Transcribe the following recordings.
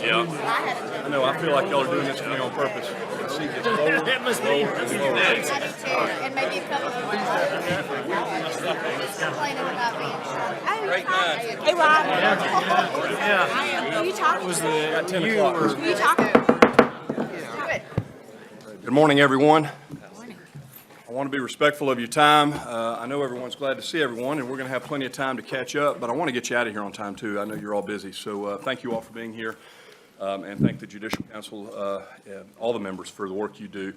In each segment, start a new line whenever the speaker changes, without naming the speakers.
Yeah. I know. I feel like y'all are doing this to me on purpose. I see this lower,
It must be.
lower, and lower.
I do too, and maybe a couple of them complaining about being short.
Great night.
Hey, Rob.
Yeah.
Who you talking
Was
to?
the
At 10
you
o'clock.
were
Who you talking to? Good.
Good morning, everyone. I want to be respectful of your time. I know everyone's glad to see everyone, and we're going to have plenty of time to catch up, but I want to get you out of here on time, too. I know you're all busy, so thank you all for being here, and thank the Judicial Council, and all the members for the work you do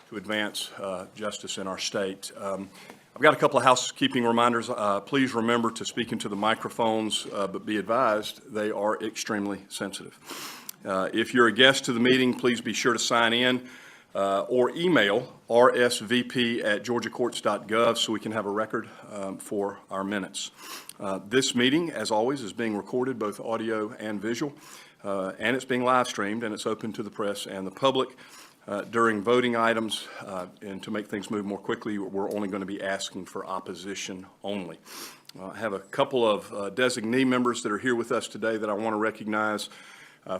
to advance justice in our state. I've got a couple of housekeeping reminders. Please remember to speak into the microphones, but be advised they are extremely sensitive. If you're a guest to the meeting, please be sure to sign in or email rsvp@georgiacourts.gov so we can have a record for our minutes. This meeting, as always, is being recorded, both audio and visual, and it's being live streamed, and it's open to the press and the public. During voting items, and to make things move more quickly, we're only going to be asking for opposition only. I have a couple of designee members that are here with us today that I want to recognize.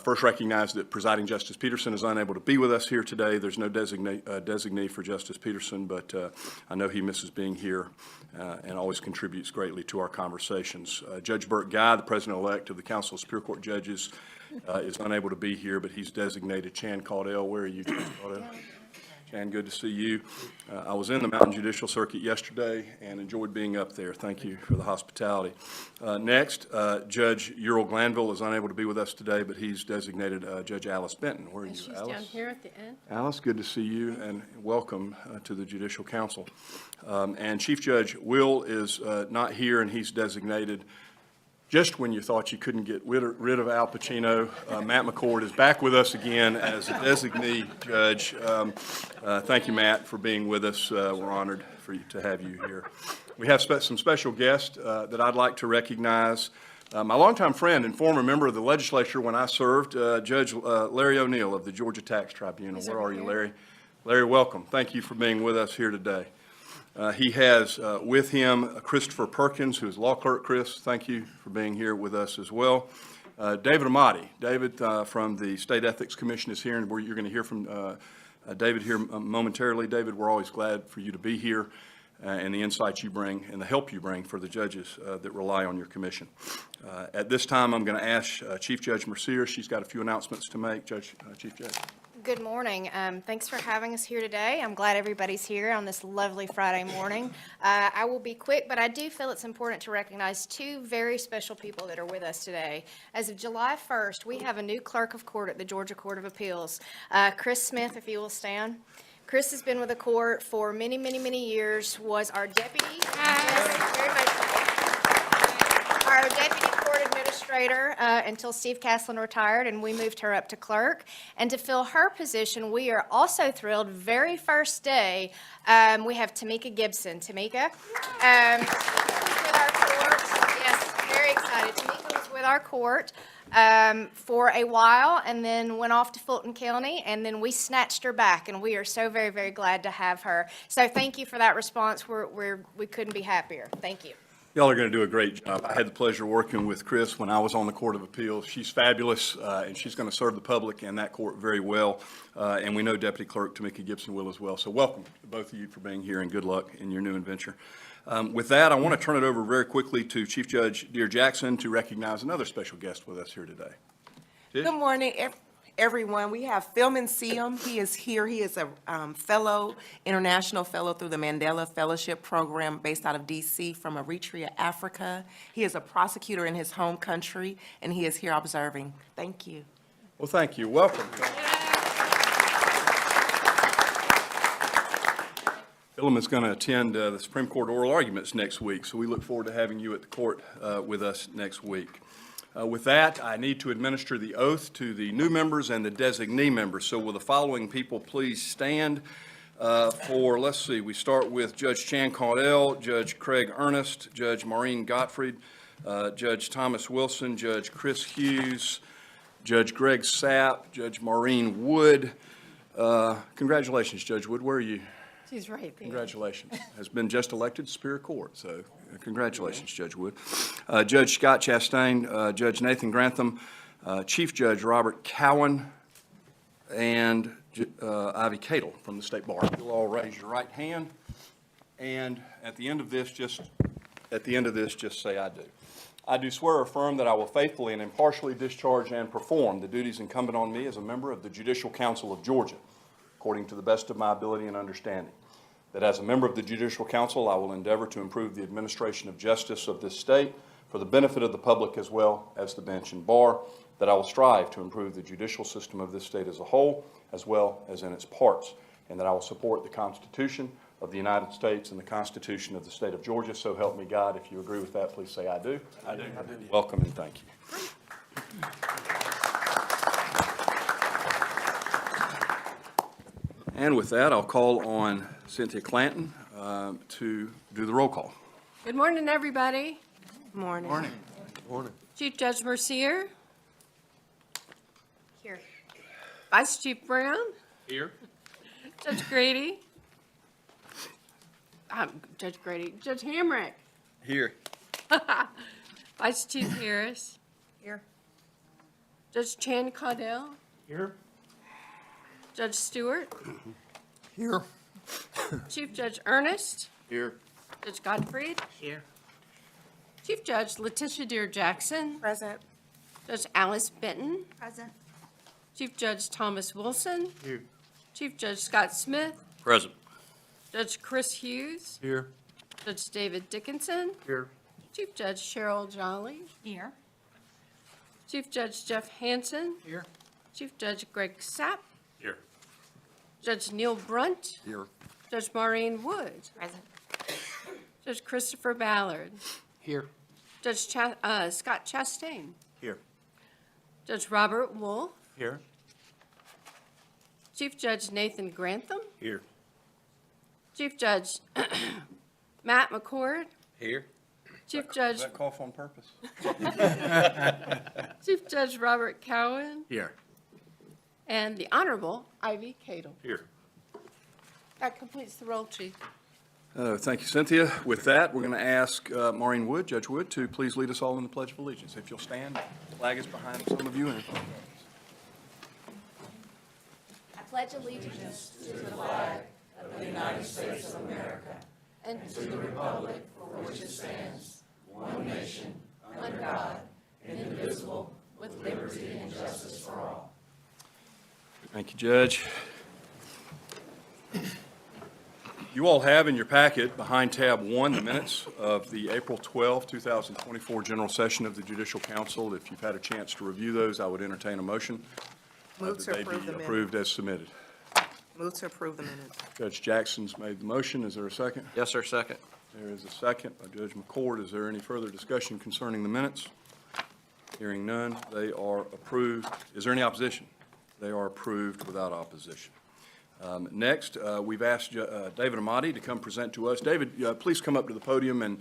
First, recognize that Presiding Justice Peterson is unable to be with us here today. There's no designee for Justice Peterson, but I know he misses being here and always contributes greatly to our conversations. Judge Burt Guy, the President-elect of the Council of Superior Court Judges, is unable to be here, but he's designated Chan Caudell. Where are you, Judge Caudell? Chan, good to see you. I was in the Mountain Judicial Circuit yesterday and enjoyed being up there. Thank you for the hospitality. Next, Judge Ural Glanville is unable to be with us today, but he's designated Judge Alice Benton. Where are you,
She's
Alice?
down here at the end.
Alice, good to see you, and welcome to the Judicial Council. And Chief Judge Will is not here, and he's designated. Just when you thought you couldn't get rid of Al Pacino, Matt McCord is back with us again as a designee judge. Thank you, Matt, for being with us. We're honored to have you here. We have some special guests that I'd like to recognize. My longtime friend and former member of the legislature when I served, Judge Larry O'Neill of the Georgia Tax Tribunal. Where are you, Larry? Larry, welcome. Thank you for being with us here today. He has with him Christopher Perkins, who is law clerk. Chris, thank you for being here with us as well. David Amati. David from the State Ethics Commission is here, and you're going to hear from David here momentarily. David, we're always glad for you to be here and the insights you bring and the help you bring for the judges that rely on your commission. At this time, I'm going to ask Chief Judge Mercier. She's got a few announcements to make. Chief Judge.
Good morning. Thanks for having us here today. I'm glad everybody's here on this lovely Friday morning. I will be quick, but I do feel it's important to recognize two very special people that are with us today. As of July 1st, we have a new clerk of court at the Georgia Court of Appeals. Chris Smith, if you will stand. Chris has been with the court for many, many, many years, was our deputy. Yes, very much. Our deputy court administrator until Steve Caslin retired, and we moved her up to clerk. And to fill her position, we are also thrilled. Very first day, we have Tamika Gibson. Tamika, with our court. Yes, very excited. Tamika was with our court for a while, and then went off to Fulton County, and then we snatched her back, and we are so very, very glad to have her. So thank you for that response. We couldn't be happier. Thank you.
Y'all are going to do a great job. I had the pleasure of working with Chris when I was on the Court of Appeals. She's fabulous, and she's going to serve the public and that court very well. And we know Deputy Clerk Tamika Gibson will as well. So welcome to both of you for being here, and good luck in your new adventure. With that, I want to turn it over very quickly to Chief Judge Dear Jackson to recognize another special guest with us here today.
Good morning, everyone. We have Philman Siam. He is here. He is a fellow, international fellow through the Mandela Fellowship Program based out of D.C. from Eritrea, Africa. He is a prosecutor in his home country, and he is here observing. Thank you.
Well, thank you. Welcome. Philman is going to attend the Supreme Court oral arguments next week, so we look forward to having you at the court with us next week. With that, I need to administer the oath to the new members and the designee members. So will the following people please stand let's see, we start with Judge Chan Caudell, Judge Craig Ernest, Judge Maureen Gottfried, Judge Thomas Wilson, Judge Chris Hughes, Judge Greg Sapp, Judge Maureen Wood. Congratulations, Judge Wood. Where are you?
She's right there.
Congratulations. Has been just elected to Superior Court, so Congratulations, Judge Wood. Judge Scott Chastain, Judge Nathan Grantham, Chief Judge Robert Cowan, and Ivy Cadle from the State Bar. You'll all raise your right hand, and at the end of this, just say "I do." I do swear or affirm that I will faithfully and impartially discharge and perform the duties incumbent on me as a member of the Judicial Council of Georgia, according to the best of my ability and understanding. That as a member of the Judicial Council, I will endeavor to improve the administration of justice of this state for the benefit of the public as well as the bench and bar. That I will strive to improve the judicial system of this state as a whole, as well as in its parts. And that I will support the Constitution of the United States and the Constitution of the state of Georgia. So help me God. If you agree with that, please say "I do." I do. Welcome and thank you. And with that, I'll call on Cynthia Clanton to do the roll call.
Good morning, everybody.
Morning.
Morning.
Chief Judge Mercier,
Here.
Vice Chief Brown,
Here.
Judge Grady, Judge Hamrick,
Here.
Vice Chief Harris,
Here.
Judge Chan Caudell,
Here.
Judge Stewart,
Here.
Chief Judge Ernest,
Here.
Judge Gottfried,
Here.
Chief Judge Letitia Dear Jackson,
Present.
Judge Alice Benton,
Present.
Chief Judge Thomas Wilson,
Here.
Chief Judge Scott Smith,
Present.
Judge Chris Hughes,
Here.
Judge David Dickinson,
Here.
Chief Judge Cheryl Jolly,
Here.
Chief Judge Jeff Hansen,
Here.
Chief Judge Greg Sapp,
Here.
Judge Neil Brunt,
Here.
Judge Maureen Wood,
Present.
Judge Christopher Ballard,
Here.
Judge Scott Chastain,
Here.
Judge Robert Wolf,
Here.
Chief Judge Nathan Grantham,
Here.
Chief Judge Matt McCord,
Here.
Chief Judge,
Was that cough on purpose?
Chief Judge Robert Cowan,
Here.
and the Honorable Ivy Cadle.
Here.
That completes the roll, Chief.
Thank you, Cynthia. With that, we're going to ask Maureen Wood, Judge Wood, to please lead us all in the Pledge of Allegiance. If you'll stand, the flag is behind some of you. And
I pledge allegiance
And to the republic for which it stands, one nation, under God, indivisible, with liberty and justice for all.
Thank you, Judge. You all have in your packet, behind tab 1, the minutes of the April 12, 2024 general session of the Judicial Council. If you've had a chance to review those, I would entertain a motion
Move to
that they
approve
be
the minutes.
approved as submitted.
Move to approve the minutes.
Judge Jackson's made the motion. Is there a second?
Yes, sir, second.
There is a second by Judge McCord. Is there any further discussion concerning the minutes? Hearing none, they are approved. Is there any opposition? They are approved without opposition. Next, we've asked David Amati to come present to us. David, please come up to the podium. And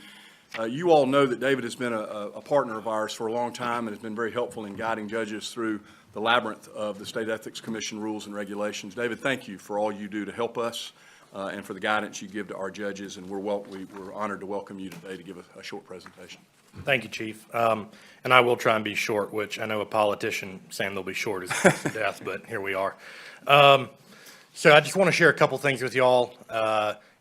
you all know that David has been a partner of ours for a long time and has been very helpful in guiding judges through the labyrinth of the State Ethics Commission rules and regulations. David, thank you for all you do to help us and for the guidance you give to our judges. And we're honored to welcome you today to give a short presentation.
Thank you, Chief. And I will try and be short, which I know a politician saying they'll be short is close to death, but here we are. So I just want to share a couple things with y'all,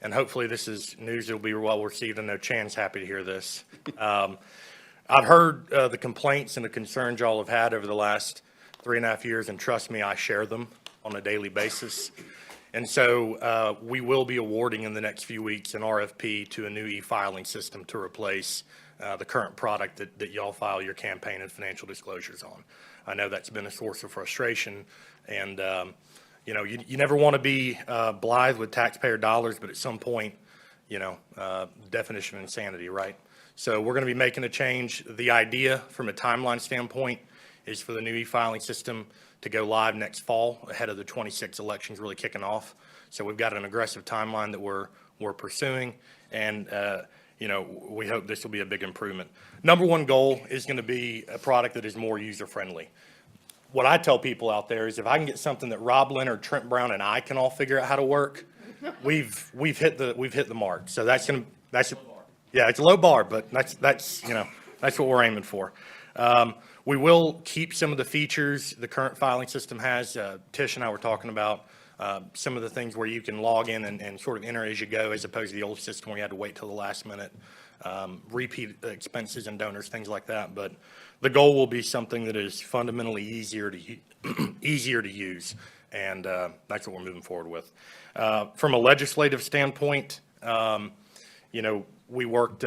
and hopefully this is news that will be well received. I know Chan's happy to hear this. I've heard the complaints and the concerns y'all have had over the last 3.5 years, and trust me, I share them on a daily basis. And so we will be awarding in the next few weeks an RFP to a new e-filing system to replace the current product that y'all file your campaign and financial disclosures on. I know that's been a source of frustration, and you know, you never want to be blithe with taxpayer dollars, but at some point, you know, definition of insanity, right? So we're going to be making a change. The idea from a timeline standpoint is for the new e-filing system to go live next fall ahead of the 26 elections really kicking off. So we've got an aggressive timeline that we're pursuing, and you know, we hope this will be a big improvement. Number one goal is going to be a product that is more user-friendly. What I tell people out there is if I can get something that Rob Leonard, Trent Brown, and I can all figure out how to work, we've hit the mark. So that's Yeah, it's a low bar, but that's what we're aiming for. We will keep some of the features the current filing system has. Tish and I were talking about some of the things where you can log in and sort of enter as you go, as opposed to the old system where you had to wait till the last minute, repeat expenses and donors, things like that. But the goal will be something that is fundamentally easier to use, and that's what we're moving forward with. From a legislative standpoint, we worked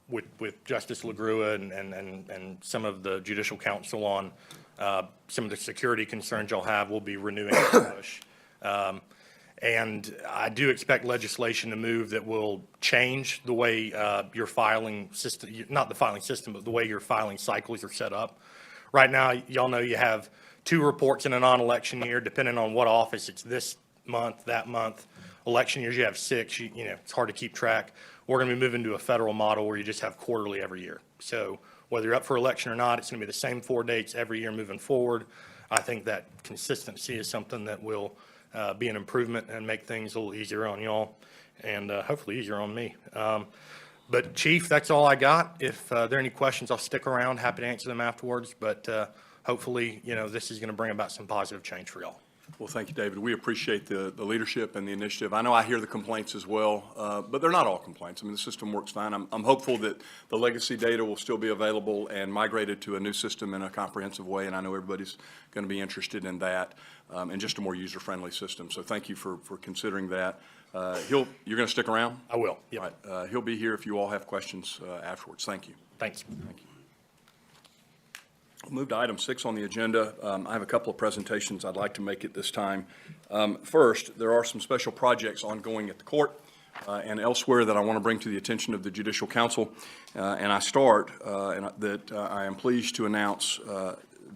with Justice LaGrua and some of the Judicial Council on some of the security concerns y'all have. We'll be renewing the push. And I do expect legislation to move that will change the way your filing system, not the filing system, but the way your filing cycles are set up. Right now, y'all know you have 2 reports in a non-election year, depending on what office. It's this month, that month. Election years, you have 6. It's hard to keep track. We're going to be moving to a federal model where you just have quarterly every year. So whether you're up for election or not, it's going to be the same 4 dates every year moving forward. I think that consistency is something that will be an improvement and make things a little easier on y'all, and hopefully easier on me. But Chief, that's all I got. If there are any questions, I'll stick around. Happy to answer them afterwards. But hopefully, this is going to bring about some positive change for y'all.
Well, thank you, David. We appreciate the leadership and the initiative. I know I hear the complaints as well, but they're not all complaints. I mean, the system works fine. I'm hopeful that the legacy data will still be available and migrated to a new system in a comprehensive way, and I know everybody's going to be interested in that, and just a more user-friendly system. So thank you for considering that. You're going to stick around?
I will. Yeah.
All right. He'll be here if you all have questions afterwards. Thank you.
Thanks.
Thank you. We'll move to item 6 on the agenda. I have a couple of presentations I'd like to make at this time. First, there are some special projects ongoing at the court and elsewhere that I want to bring to the attention of the Judicial Council. And I start that I am pleased to announce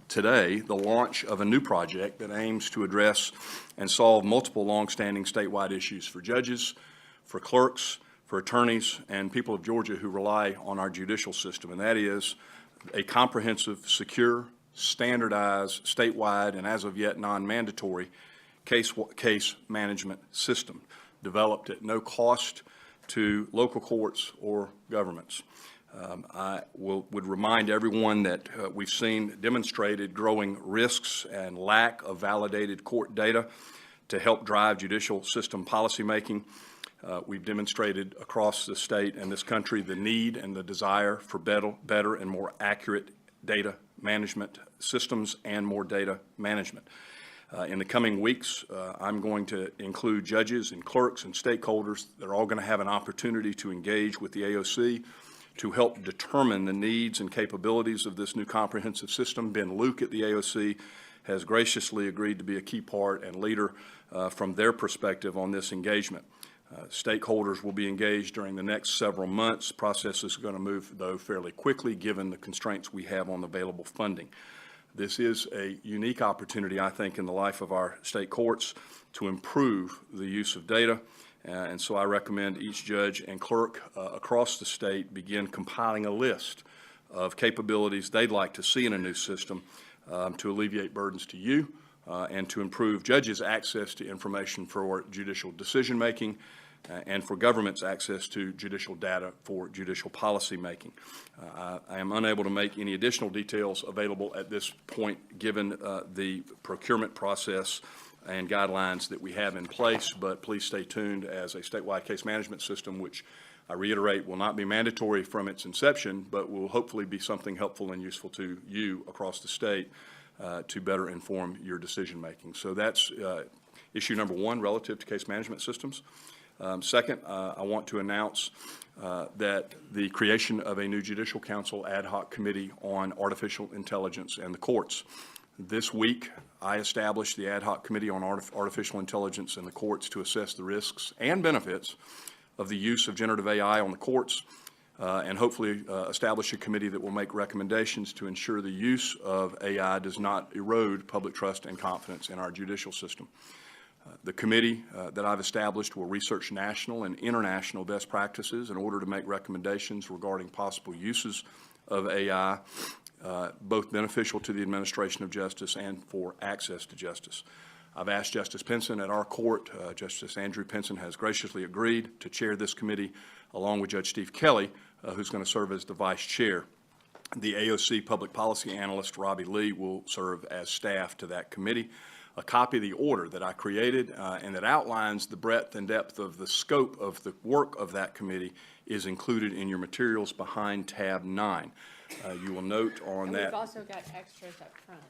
today the launch of a new project that aims to address and solve multiple longstanding statewide issues for judges, for clerks, for attorneys, and people of Georgia who rely on our judicial system, and that is a comprehensive, secure, standardized, statewide, and as of yet non-mandatory case management system developed at no cost to local courts or governments. I would remind everyone that we've seen demonstrated growing risks and lack of validated court data to help drive judicial system policymaking. We've demonstrated across the state and this country the need and the desire for better and more accurate data management systems and more data management. In the coming weeks, I'm going to include judges and clerks and stakeholders. They're all going to have an opportunity to engage with the AOC to help determine the needs and capabilities of this new comprehensive system. Ben Luke at the AOC has graciously agreed to be a key part and leader from their perspective on this engagement. Stakeholders will be engaged during the next several months. Process is going to move, though, fairly quickly given the constraints we have on available funding. This is a unique opportunity, I think, in the life of our state courts to improve the use of data. And so I recommend each judge and clerk across the state begin compiling a list of capabilities they'd like to see in a new system to alleviate burdens to you and to improve judges' access to information for judicial decision-making and for government's access to judicial data for judicial policy making. I am unable to make any additional details available at this point given the procurement process and guidelines that we have in place, but please stay tuned as a statewide case management system, which I reiterate will not be mandatory from its inception, but will hopefully be something helpful and useful to you across the state to better inform your decision making. So that's issue number 1 relative to case management systems. Second, I want to announce that the creation of a new Judicial Council ad hoc committee on artificial intelligence and the courts. This week, I established the ad hoc committee on artificial intelligence in the courts to assess the risks and benefits of the use of generative AI on the courts and hopefully establish a committee that will make recommendations to ensure the use of AI does not erode public trust and confidence in our judicial system. The committee that I've established will research national and international best practices in order to make recommendations regarding possible uses of AI, both beneficial to the administration of justice and for access to justice. I've asked Justice Pinson at our court, Justice Andrew Pinson has graciously agreed to chair this committee along with Judge Steve Kelly, who's going to serve as the vice chair. The AOC Public Policy Analyst, Robbie Lee, will serve as staff to that committee. A copy of the order that I created and that outlines the breadth and depth of the scope of the work of that committee is included in your materials behind tab 9. You will note on
And
that.
we've also got extras up front.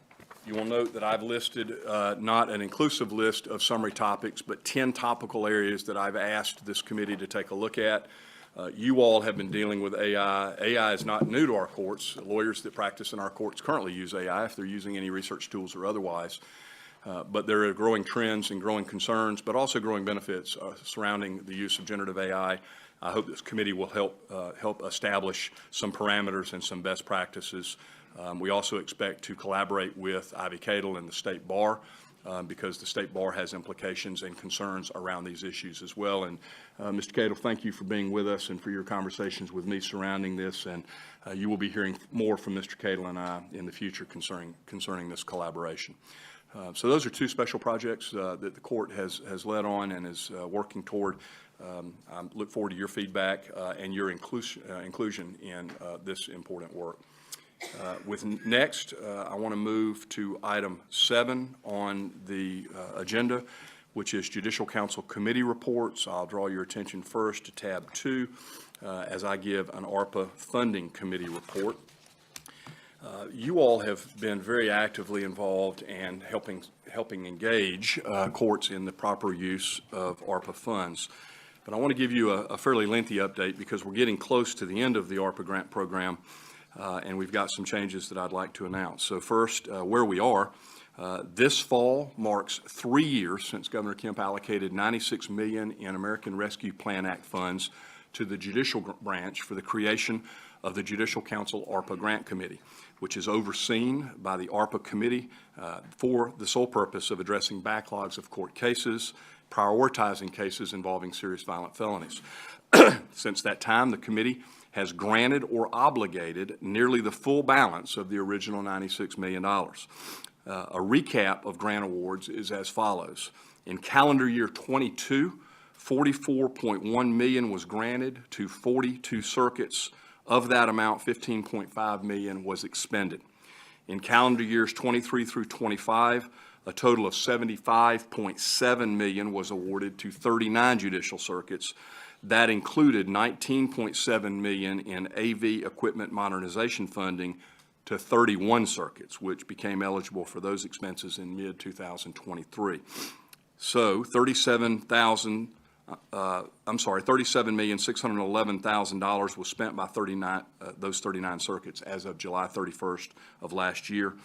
You will note that I've listed not an inclusive list of summary topics, but 10 topical areas that I've asked this committee to take a look at. You all have been dealing with AI. AI is not new to our courts. Lawyers that practice in our courts currently use AI if they're using any research tools or otherwise. But there are growing trends and growing concerns, but also growing benefits surrounding the use of generative AI. I hope this committee will help establish some parameters and some best practices. We also expect to collaborate with Ivy Cadle and the State Bar because the State Bar has implications and concerns around these issues as well. And Mr. Cadle, thank you for being with us and for your conversations with me surrounding this. And you will be hearing more from Mr. Cadle and I in the future concerning this collaboration. So those are two special projects that the court has led on and is working toward. I look forward to your feedback and your inclusion in this important work. Next, I want to move to item 7 on the agenda, which is Judicial Council Committee reports. I'll draw your attention first to tab 2 as I give an ARPA Funding Committee report. You all have been very actively involved and helping engage courts in the proper use of ARPA funds. But I want to give you a fairly lengthy update because we're getting close to the end of the ARPA grant program, and we've got some changes that I'd like to announce. So first, where we are, this fall marks 3 years since Governor Kemp allocated $96 million in American Rescue Plan Act funds to the Judicial branch for the creation of the Judicial Council ARPA Grant Committee, which is overseen by the ARPA Committee for the sole purpose of addressing backlogs of court cases, prioritizing cases involving serious violent felonies. Since that time, the committee has granted or obligated nearly the full balance of the original $96 million. A recap of grant awards is as follows. In calendar year 22, $44.1 million was granted to 42 circuits. Of that amount, $15.5 million was expended. In calendar years 23 through 25, a total of $75.7 million was awarded to 39 judicial circuits. That included $19.7 million in AV equipment modernization funding to 31 circuits, which became eligible for those expenses in mid-2023. So $37,611,000 was spent by those 39 circuits as of July 31st of last year.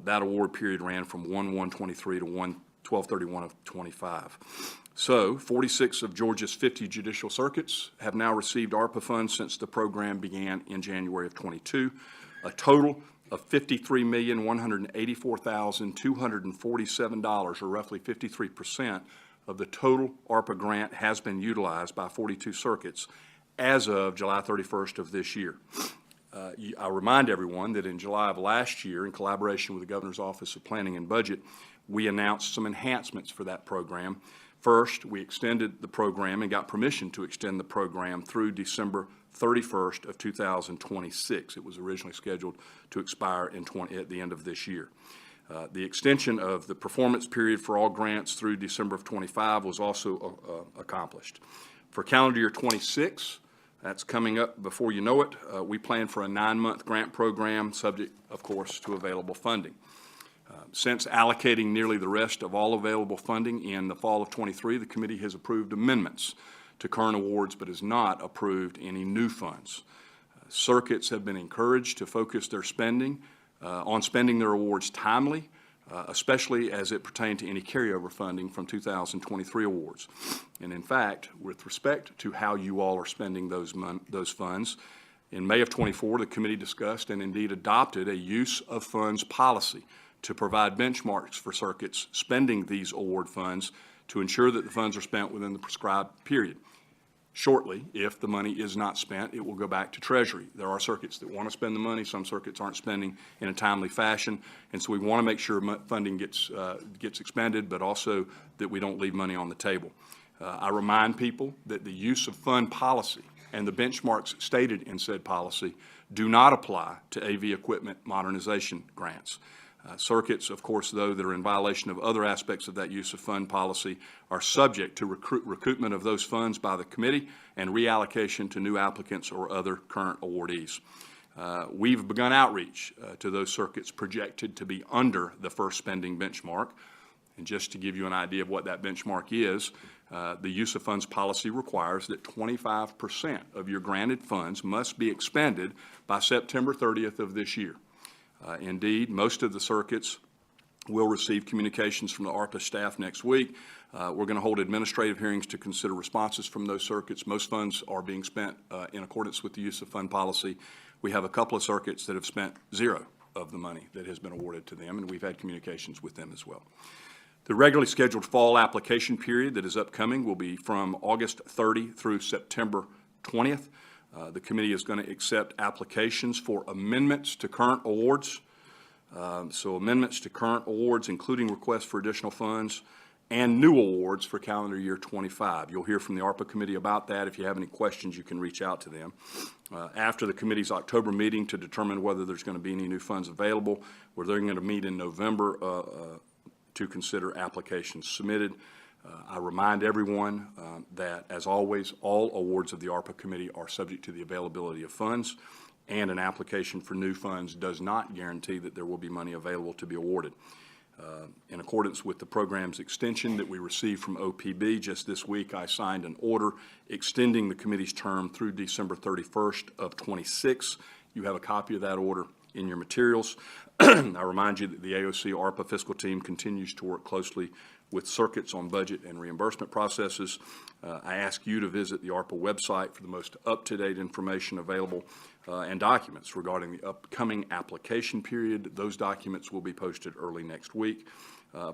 That award period ran from 1/1/23 to 12/31 of 25. So 46 of Georgia's 50 judicial circuits have now received ARPA funds since the program began in January of 22. A total of $53,184,247, or roughly 53% of the total ARPA grant has been utilized by 42 circuits as of July 31st of this year. I remind everyone that in July of last year, in collaboration with the Governor's Office of Planning and Budget, we announced some enhancements for that program. First, we extended the program and got permission to extend the program through December 31st of 2026. It was originally scheduled to expire at the end of this year. The extension of the performance period for all grants through December of 25 was also accomplished. For calendar year 26, that's coming up before you know it, we plan for a 9-month grant program, subject, of course, to available funding. Since allocating nearly the rest of all available funding in the fall of 23, the committee has approved amendments to current awards but has not approved any new funds. Circuits have been encouraged to focus their spending on spending their awards timely, especially as it pertained to any carryover funding from 2023 awards. And in fact, with respect to how you all are spending those funds, in May of 24, the committee discussed and indeed adopted a use of funds policy to provide benchmarks for circuits spending these award funds to ensure that the funds are spent within the prescribed period. Shortly, if the money is not spent, it will go back to Treasury. There are circuits that want to spend the money. Some circuits aren't spending in a timely fashion, and so we want to make sure funding gets expended, but also that we don't leave money on the table. I remind people that the use of fund policy and the benchmarks stated in said policy do not apply to AV equipment modernization grants. Circuits, of course, though, that are in violation of other aspects of that use of fund policy are subject to recoupment of those funds by the committee and reallocation to new applicants or other current awardees. We've begun outreach to those circuits projected to be under the first spending benchmark. And just to give you an idea of what that benchmark is, the use of funds policy requires that 25% of your granted funds must be expended by September 30th of this year. Indeed, most of the circuits will receive communications from the ARPA staff next week. We're going to hold administrative hearings to consider responses from those circuits. Most funds are being spent in accordance with the use of fund policy. We have a couple of circuits that have spent zero of the money that has been awarded to them, and we've had communications with them as well. The regularly scheduled fall application period that is upcoming will be from August 30 through September 20th. The committee is going to accept applications for amendments to current awards. So amendments to current awards, including requests for additional funds, and new awards for calendar year 25. You'll hear from the ARPA committee about that. If you have any questions, you can reach out to them. After the committee's October meeting to determine whether there's going to be any new funds available, we're then going to meet in November to consider applications submitted. I remind everyone that, as always, all awards of the ARPA committee are subject to the availability of funds, and an application for new funds does not guarantee that there will be money available to be awarded. In accordance with the program's extension that we received from OPB just this week, I signed an order extending the committee's term through December 31st of 26. You have a copy of that order in your materials. I remind you that the AOC ARPA fiscal team continues to work closely with circuits on budget and reimbursement processes. I ask you to visit the ARPA website for the most up-to-date information available and documents regarding the upcoming application period. Those documents will be posted early next week.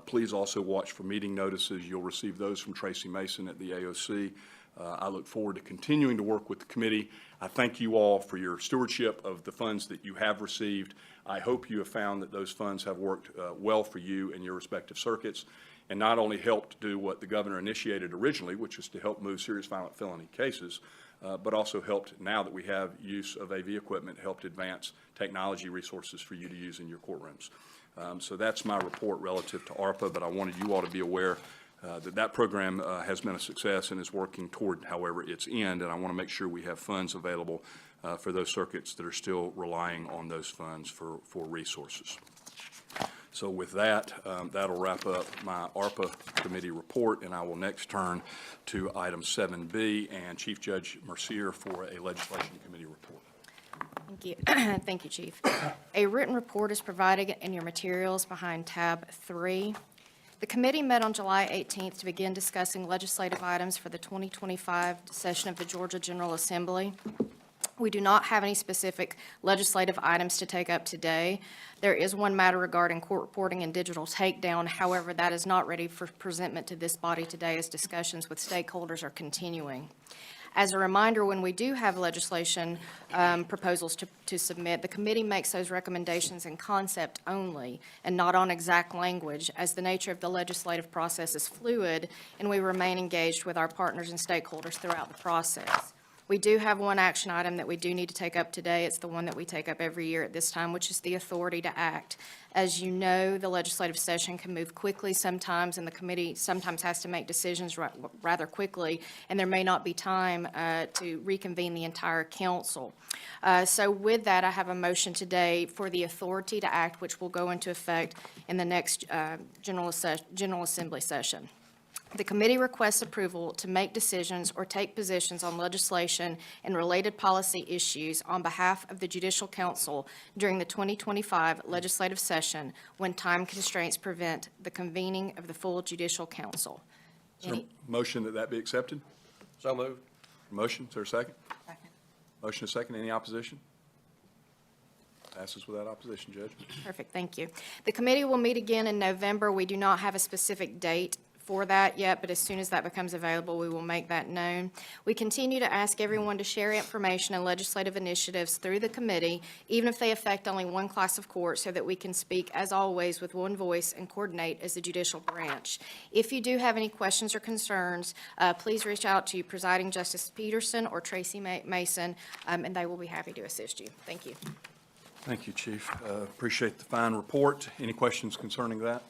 Please also watch for meeting notices. You'll receive those from Tracy Mason at the AOC. I look forward to continuing to work with the committee. I thank you all for your stewardship of the funds that you have received. I hope you have found that those funds have worked well for you and your respective circuits, and not only helped do what the governor initiated originally, which is to help move serious violent felony cases, but also helped, now that we have use of AV equipment, helped advance technology resources for you to use in your courtrooms. So that's my report relative to ARPA, but I wanted you all to be aware that program has been a success and is working toward, however, its end, and I want to make sure we have funds available for those circuits that are still relying on those funds for resources. So with that, that'll wrap up my ARPA committee report, and I will next turn to item 7B and Chief Judge Mercier for a legislation committee report.
Thank you. Thank you, Chief. A written report is provided in your materials behind tab 3. The committee met on July 18th to begin discussing legislative items for the 2025 session of the Georgia General Assembly. We do not have any specific legislative items to take up today. There is one matter regarding court reporting and digital takedown. However, that is not ready for presentment to this body today as discussions with stakeholders are continuing. As a reminder, when we do have legislation proposals to submit, the committee makes those recommendations in concept only and not on exact language, as the nature of the legislative process is fluid and we remain engaged with our partners and stakeholders throughout the process. We do have one action item that we do need to take up today. It's the one that we take up every year at this time, which is the authority to act. As you know, the legislative session can move quickly sometimes, and the committee sometimes has to make decisions rather quickly, and there may not be time to reconvene the entire council. So with that, I have a motion today for the authority to act, which will go into effect in the next General Assembly session. The committee requests approval to make decisions or take positions on legislation and related policy issues on behalf of the Judicial Council during the 2025 legislative session when time constraints prevent the convening of the full Judicial Council.
Is there a motion that be accepted?
So moved.
Motion, is there a second?
Second.
Motion is second. Any opposition? Passes without opposition, Judge.
Perfect, thank you. The committee will meet again in November. We do not have a specific date for that yet, but as soon as that becomes available, we will make that known. We continue to ask everyone to share information and legislative initiatives through the committee, even if they affect only one class of court, so that we can speak, as always, with one voice and coordinate as the judicial branch. If you do have any questions or concerns, please reach out to Presiding Justice Peterson or Tracy Mason, and they will be happy to assist you. Thank you.
Thank you, Chief. Appreciate the fine report. Any questions concerning that?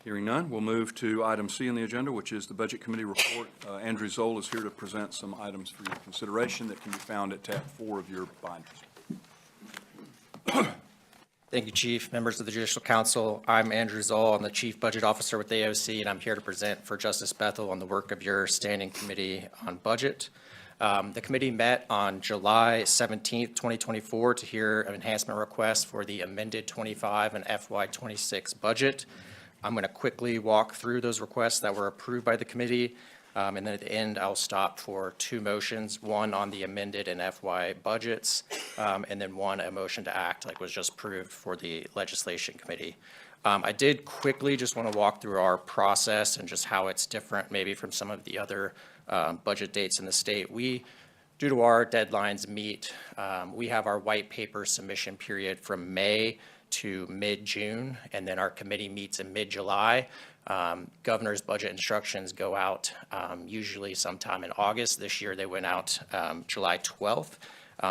Hearing none, we'll move to item C on the agenda, which is the Budget Committee report. Andrew Zoll is here to present some items for your consideration that can be found at tab 4 of your binders.
Thank you, Chief. Members of the Judicial Council, I'm Andrew Zoll. I'm the Chief Budget Officer with the AOC, and I'm here to present for Justice Bethel on the work of your Standing Committee on Budget. The committee met on July 17th, 2024 to hear an enhancement request for the amended 25 and FY26 budget. I'm going to quickly walk through those requests that were approved by the committee, and then at the end, I'll stop for 2 motions, one on the amended and FY budgets, and then a motion to act, like was just approved for the Legislation Committee. I did quickly just want to walk through our process and just how it's different maybe from some of the other budget dates in the state. Due to our deadlines we have our white paper submission period from May to mid-June, and then our committee meets in mid-July. Governor's budget instructions go out usually sometime in August. This year they went out July 12th.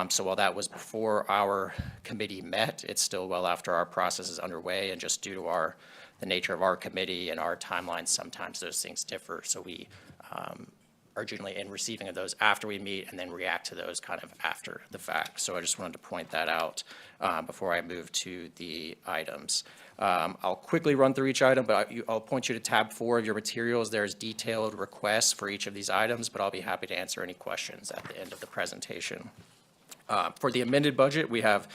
So while that was before our committee met, it's still well after our process is underway, and just due to the nature of our committee and our timelines, sometimes those things differ. So we are generally in receiving of those after we meet and then react to those kind of after the fact. So I just wanted to point that out before I move to the items. I'll quickly run through each item, but I'll point you to tab 4 of your materials. There's detailed requests for each of these items, but I'll be happy to answer any questions at the end of the presentation. For the amended budget, we have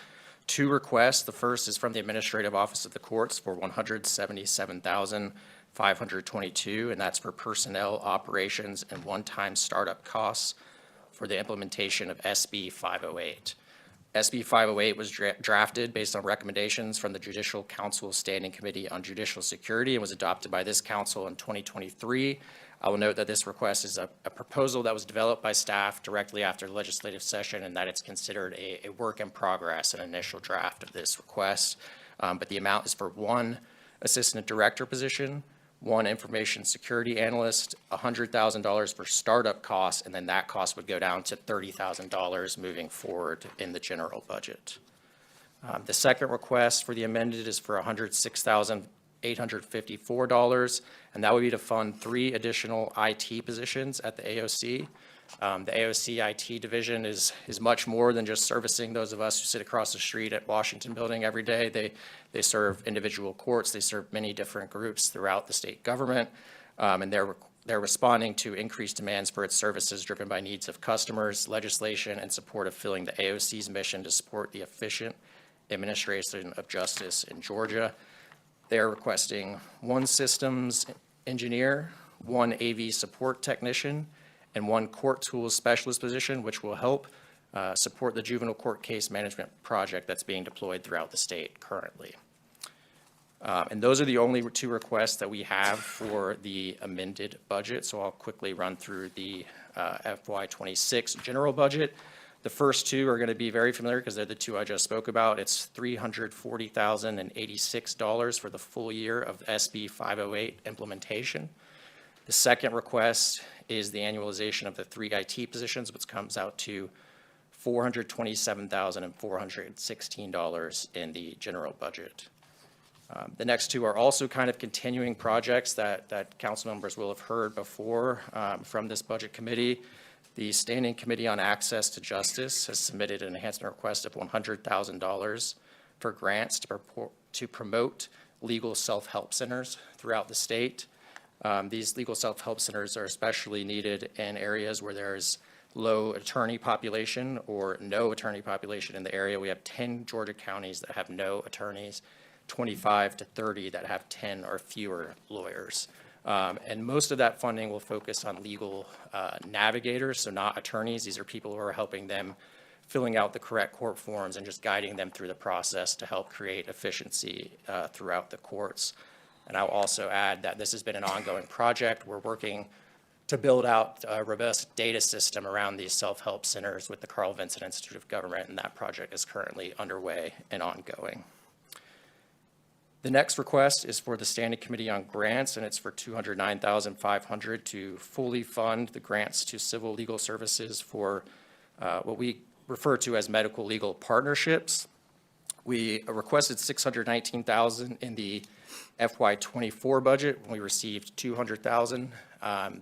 2 requests. The first is from the Administrative Office of the Courts for $177,522, and that's for personnel, operations, and one-time startup costs for the implementation of SB 508. SB 508 was drafted based on recommendations from the Judicial Council Standing Committee on Judicial Security and was adopted by this council in 2023. I will note that this request is a proposal that was developed by staff directly after the legislative session, and that it's considered a work in progress, an initial draft of this request. But the amount is for 1 assistant director position, 1 information security analyst, $100,000 for startup costs, and then that cost would go down to $30,000 moving forward in the general budget. The second request for the amended is for $106,854, and that would be to fund 3 additional IT positions at the AOC. The AOC IT division is much more than just servicing those of us who sit across the street at Washington Building every day. They serve individual courts. They serve many different groups throughout the state government, and they're responding to increased demands for its services driven by needs of customers, legislation, and support of filling the AOC's mission to support the efficient administration of justice in Georgia. They are requesting 1 systems engineer, 1 AV support technician, and 1 court tools specialist position, which will help support the juvenile court case management project that's being deployed throughout the state currently. And those are the only 2 requests that we have for the amended budget. So I'll quickly run through the FY26 general budget. The first 2 are going to be very familiar because they're the 2 I just spoke about. It's $340,086 for the full year of SB 508 implementation. The second request is the annualization of the 3 IT positions, which comes out to $427,416 in the general budget. The next 2 are also kind of continuing projects that council members will have heard before from this budget committee. The Standing Committee on Access to Justice has submitted an enhancement request of $100,000 for grants to promote legal self-help centers throughout the state. These legal self-help centers are especially needed in areas where there's low attorney population or no attorney population in the area. We have 10 Georgia counties that have no attorneys, 25 to 30 that have 10 or fewer lawyers. And most of that funding will focus on legal navigators, so not attorneys. These are people who are helping them filling out the correct court forms and just guiding them through the process to help create efficiency throughout the courts. And I'll also add that this has been an ongoing project. We're working to build out a robust data system around these self-help centers with the Carl Vinson Institute of Government, and that project is currently underway and ongoing. The next request is for the Standing Committee on Grants, and it's for $209,500 to fully fund the grants to civil legal services for what we refer to as medical legal partnerships. We requested $619,000 in the FY24 budget when we received $200,000.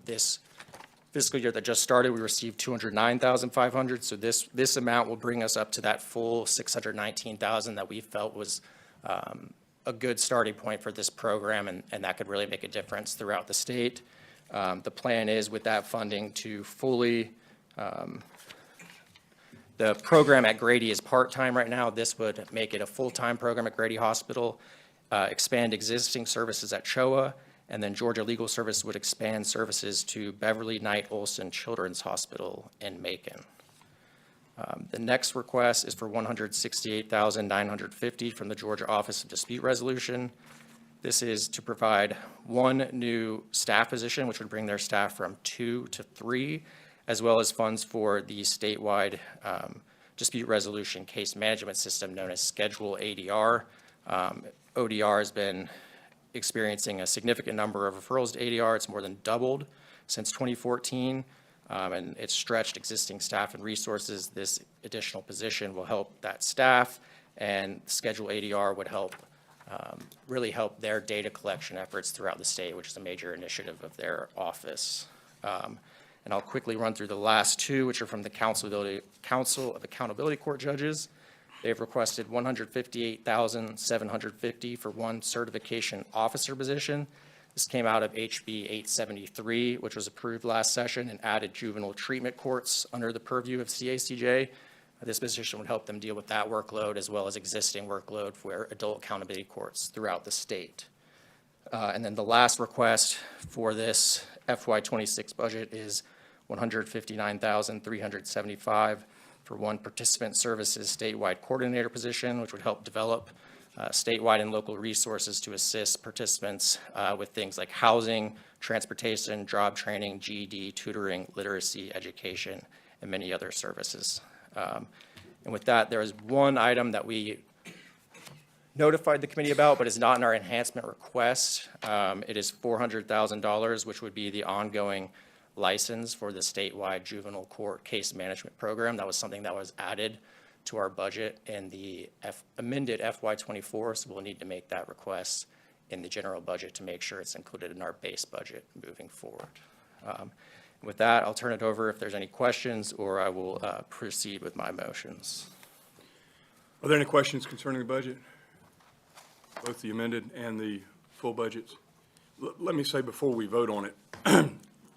This fiscal year that just started, we received $209,500. So this amount will bring us up to that full $619,000 that we felt was a good starting point for this program, and that could really make a difference throughout the state. The plan is with that funding to fully, the program at Grady is part-time right now. This would make it a full-time program at Grady Hospital, expand existing services at CHOA, and then Georgia Legal Service would expand services to Beverly Knight Olson Children's Hospital in Macon. The next request is for $168,950 from the Georgia Office of Dispute Resolution. This is to provide one new staff position, which would bring their staff from 2 to 3, as well as funds for the statewide dispute resolution case management system known as Schedule ADR. ODR has been experiencing a significant number of referrals to ADR. It's more than doubled since 2014. And it's stretched existing staff and resources. This additional position will help that staff, and Schedule ADR would help, really help their data collection efforts throughout the state, which is a major initiative of their office. And I'll quickly run through the last two, which are from the Council of Accountability Court Judges. They've requested $158,750 for one certification officer position. This came out of HB 873, which was approved last session and added juvenile treatment courts under the purview of CACJ. This position would help them deal with that workload as well as existing workload for adult accountability courts throughout the state. And then the last request for this FY26 budget is $159,375 for one participant services statewide coordinator position, which would help develop statewide and local resources to assist participants with things like housing, transportation, job training, GED, tutoring, literacy, education, and many other services. And with that, there is one item that we notified the committee about, but is not in our enhancement request. It is $400,000, which would be the ongoing license for the statewide juvenile court case management program. That was something that was added to our budget in the amended FY24, so we'll need to make that request in the general budget to make sure it's included in our base budget moving forward. With that, I'll turn it over if there's any questions, or I will proceed with my motions.
Are there any questions concerning the budget? Both the amended and the full budgets? Let me say before we vote on it,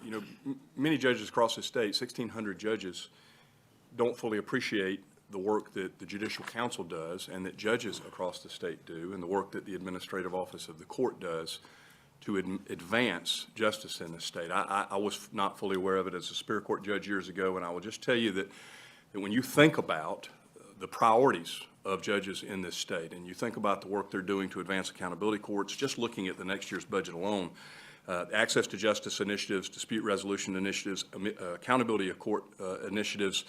you know, many judges across the state, 1,600 judges, don't fully appreciate the work that the Judicial Council does and that judges across the state do, and the work that the Administrative Office of the Court does to advance justice in the state. I was not fully aware of it as a Superior Court judge years ago, and I will just tell you that when you think about the priorities of judges in this state, and you think about the work they're doing to advance accountability courts, just looking at the next year's budget alone, access to justice initiatives, dispute resolution initiatives, accountability of court initiatives,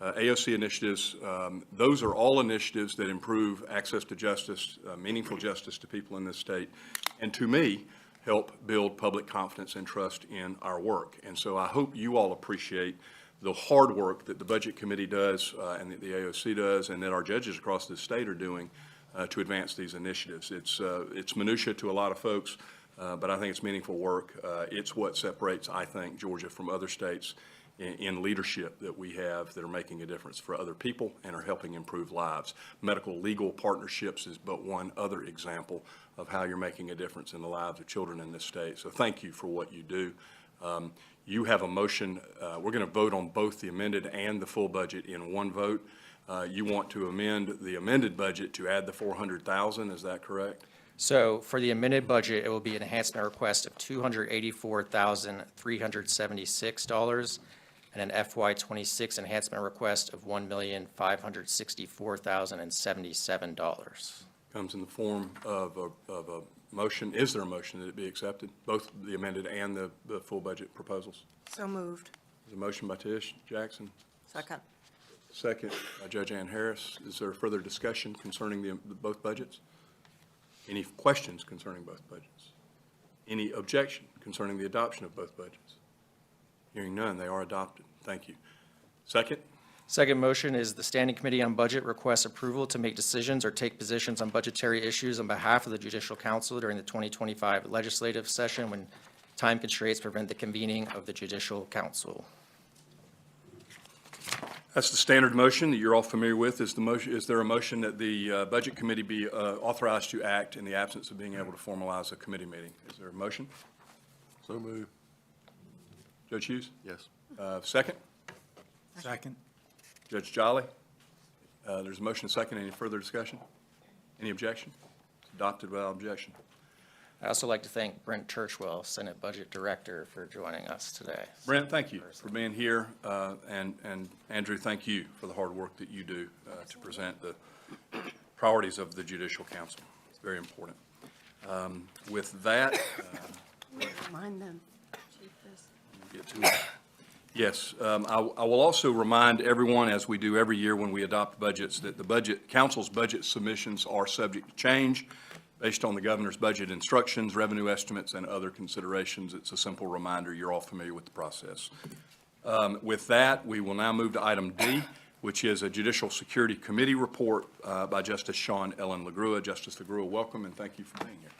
AOC initiatives, those are all initiatives that improve access to justice, meaningful justice to people in this state, and to me, help build public confidence and trust in our work. And so I hope you all appreciate the hard work that the Budget Committee does and that the AOC does and that our judges across the state are doing to advance these initiatives. It's minutia to a lot of folks, but I think it's meaningful work. It's what separates, I think, Georgia from other states in leadership that we have that are making a difference for other people and are helping improve lives. Medical legal partnerships is but one other example of how you're making a difference in the lives of children in this state. So thank you for what you do. You have a motion. We're going to vote on both the amended and the full budget in one vote. You want to amend the amended budget to add the $400,000, is that correct?
So for the amended budget, it will be an enhancement request of $284,376 and an FY26 enhancement request of $1,564,077.
Comes in the form of a motion. Is there a motion that it be accepted, both the amended and the full budget proposals?
So moved.
There's a motion by Tish Jackson,
Second.
second by Judge Ann Harris. Is there further discussion concerning both budgets? Any questions concerning both budgets? Any objection concerning the adoption of both budgets? Hearing none, they are adopted. Thank you. Second,
Second motion is the Standing Committee on Budget requests approval to make decisions or take positions on budgetary issues on behalf of the Judicial Council during the 2025 legislative session when time constraints prevent the convening of the Judicial Council.
that's the standard motion that you're all familiar with. Is there a motion that the Budget Committee be authorized to act in the absence of being able to formalize a committee meeting? Is there a motion?
So moved.
Judge Hughes?
Yes.
Second?
Second.
Judge Jolly? There's a motion and second. Any further discussion? Any objection? It's adopted without objection.
I'd also like to thank Brent Churchwell, Senate Budget Director, for joining us today.
Brent, thank you for being here, and Andrew, thank you for the hard work that you do to present the priorities of the Judicial Council. It's very important. With that,
Remind them.
get to it. Yes, I will also remind everyone, as we do every year when we adopt budgets, that the council's budget submissions are subject to change based on the governor's budget instructions, revenue estimates, and other considerations. It's a simple reminder. You're all familiar with the process. With that, we will now move to item D, which is a Judicial Security Committee report by Justice Sean Ellen LaGrua. Justice LaGrua, welcome, and thank you for being here,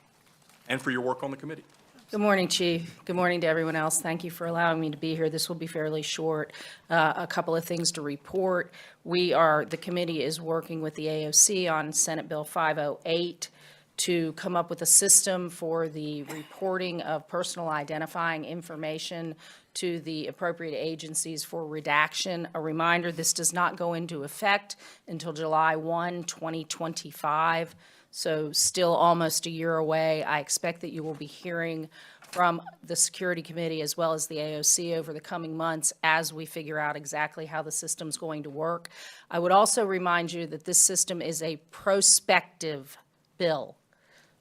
and for your work on the committee.
Good morning, Chief. Good morning to everyone else. Thank you for allowing me to be here. This will be fairly short. A couple of things to report. The committee is working with the AOC on Senate Bill 508 to come up with a system for the reporting of personal identifying information to the appropriate agencies for redaction. A reminder, this does not go into effect until July 1, 2025. So still almost a year away. I expect that you will be hearing from the Security Committee as well as the AOC over the coming months as we figure out exactly how the system's going to work. I would also remind you that this system is a prospective bill.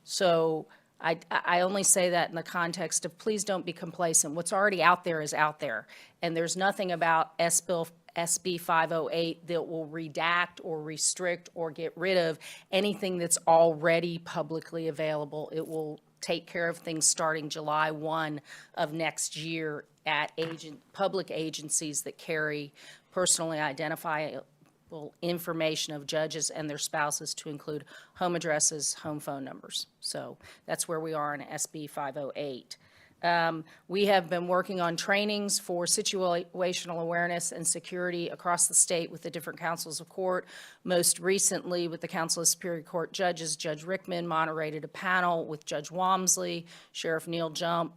So I only say that in the context of please don't be complacent. What's already out there is out there. And there's nothing about SB 508 that will redact or restrict or get rid of anything that's already publicly available. It will take care of things starting July 1 of next year at public agencies that carry personally identifiable information of judges and their spouses, to include home addresses, home phone numbers. So that's where we are in SB 508. We have been working on trainings for situational awareness and security across the state with the different councils of court. Most recently, with the Council of Superior Court Judges, Judge Rickman moderated a panel with Judge Walmsley, Sheriff Neil Jump,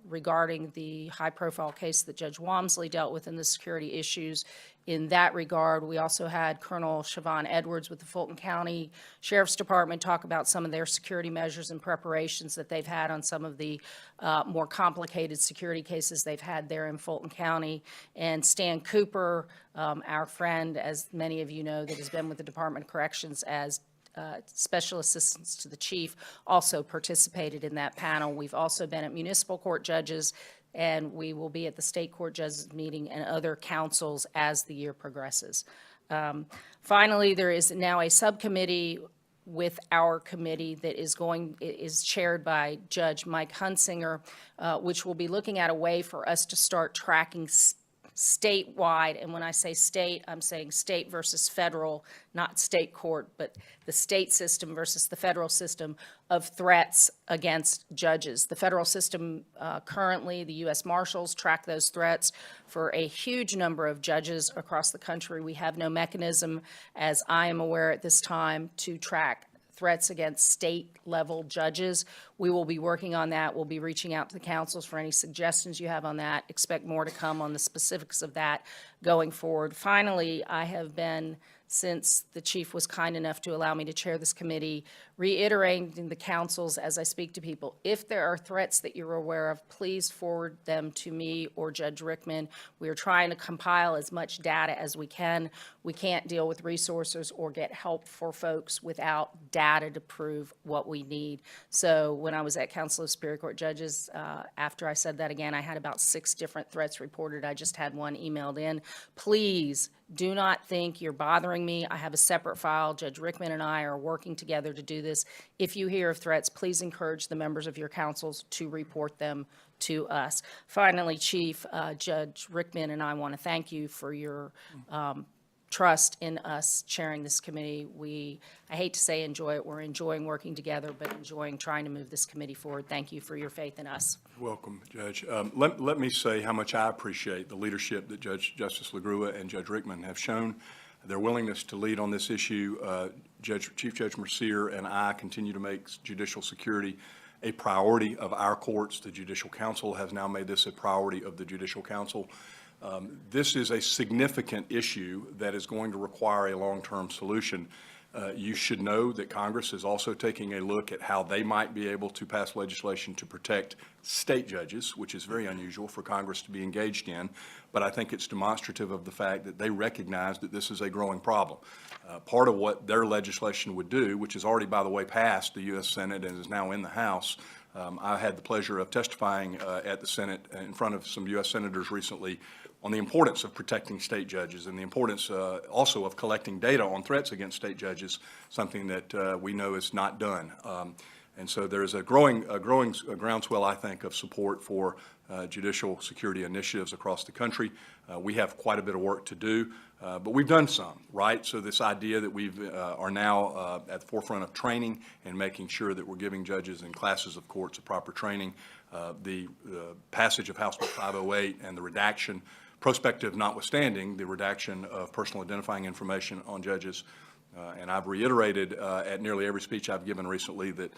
regarding the high-profile case that Judge Walmsley dealt with in the security issues. In that regard, we also had Colonel Siobhan Edwards with the Fulton County Sheriff's Department talk about some of their security measures and preparations that they've had on some of the more complicated security cases they've had there in Fulton County. And Stan Cooper, our friend, as many of you know, that has been with the Department of Corrections as special assistants to the chief, also participated in that panel. We've also been at municipal court judges, and we will be at the state court judges meeting and other councils as the year progresses. Finally, there is now a subcommittee with our committee that is chaired by Judge Mike Hunsinger, which will be looking at a way for us to start tracking statewide, and when I say state, I'm saying state versus federal, not state court, but the state system versus the federal system of threats against judges. The federal system, currently, the U.S. Marshals track those threats for a huge number of judges across the country. We have no mechanism, as I am aware at this time, to track threats against state-level judges. We will be working on that. We'll be reaching out to the councils for any suggestions you have on that. Expect more to come on the specifics of that going forward. Finally, I have been since the chief was kind enough to allow me to chair this committee, reiterating the councils as I speak to people. If there are threats that you're aware of, please forward them to me or Judge Rickman. We are trying to compile as much data as we can. We can't deal with resources or get help for folks without data to prove what we need. So when I was at Council of Superior Court Judges, after I said that again, I had about 6 different threats reported. I just had one emailed in. Please do not think you're bothering me. I have a separate file. Judge Rickman and I are working together to do this. If you hear of threats, please encourage the members of your councils to report them to us. Finally, Chief, Judge Rickman and I want to thank you for your trust in us chairing this committee. I hate to say enjoy it, we're enjoying working together, but enjoying trying to move this committee forward. Thank you for your faith in us.
Welcome, Judge. Let me say how much I appreciate the leadership that Justice LaGrua and Judge Rickman have shown, their willingness to lead on this issue. Chief Judge Mercier and I continue to make judicial security a priority of our courts. The Judicial Council has now made this a priority of the Judicial Council. This is a significant issue that is going to require a long-term solution. You should know that Congress is also taking a look at how they might be able to pass legislation to protect state judges, which is very unusual for Congress to be engaged in, but I think it's demonstrative of the fact that they recognize that this is a growing problem. Part of what their legislation would do, which is already, by the way, passed the U.S. Senate and is now in the House, I had the pleasure of testifying at the Senate in front of some U.S. senators recently on the importance of protecting state judges and the importance also of collecting data on threats against state judges, something that we know is not done. And so there is a growing groundswell, I think, of support for judicial security initiatives across the country. We have quite a bit of work to do, but we've done some, right? So this idea that we are now at the forefront of training and making sure that we're giving judges and classes of courts a proper training, the passage of House Bill 508 and the redaction, prospective notwithstanding, the redaction of personal identifying information on judges. And I've reiterated at nearly every speech I've given recently that,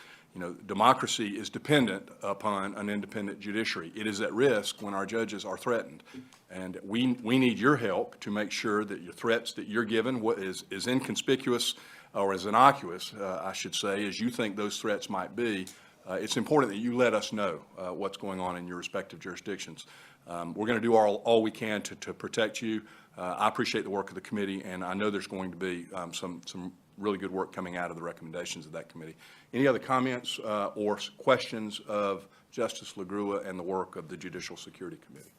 democracy is dependent upon an independent judiciary. It is at risk when our judges are threatened. And we need your help to make sure that your threats that you're given is inconspicuous or as innocuous, I should say, as you think those threats might be. It's important that you let us know what's going on in your respective jurisdictions. We're going to do all we can to protect you. I appreciate the work of the committee, and I know there's going to be some really good work coming out of the recommendations of that committee. Any other comments or questions of Justice LaGrua and the work of the Judicial Security Committee?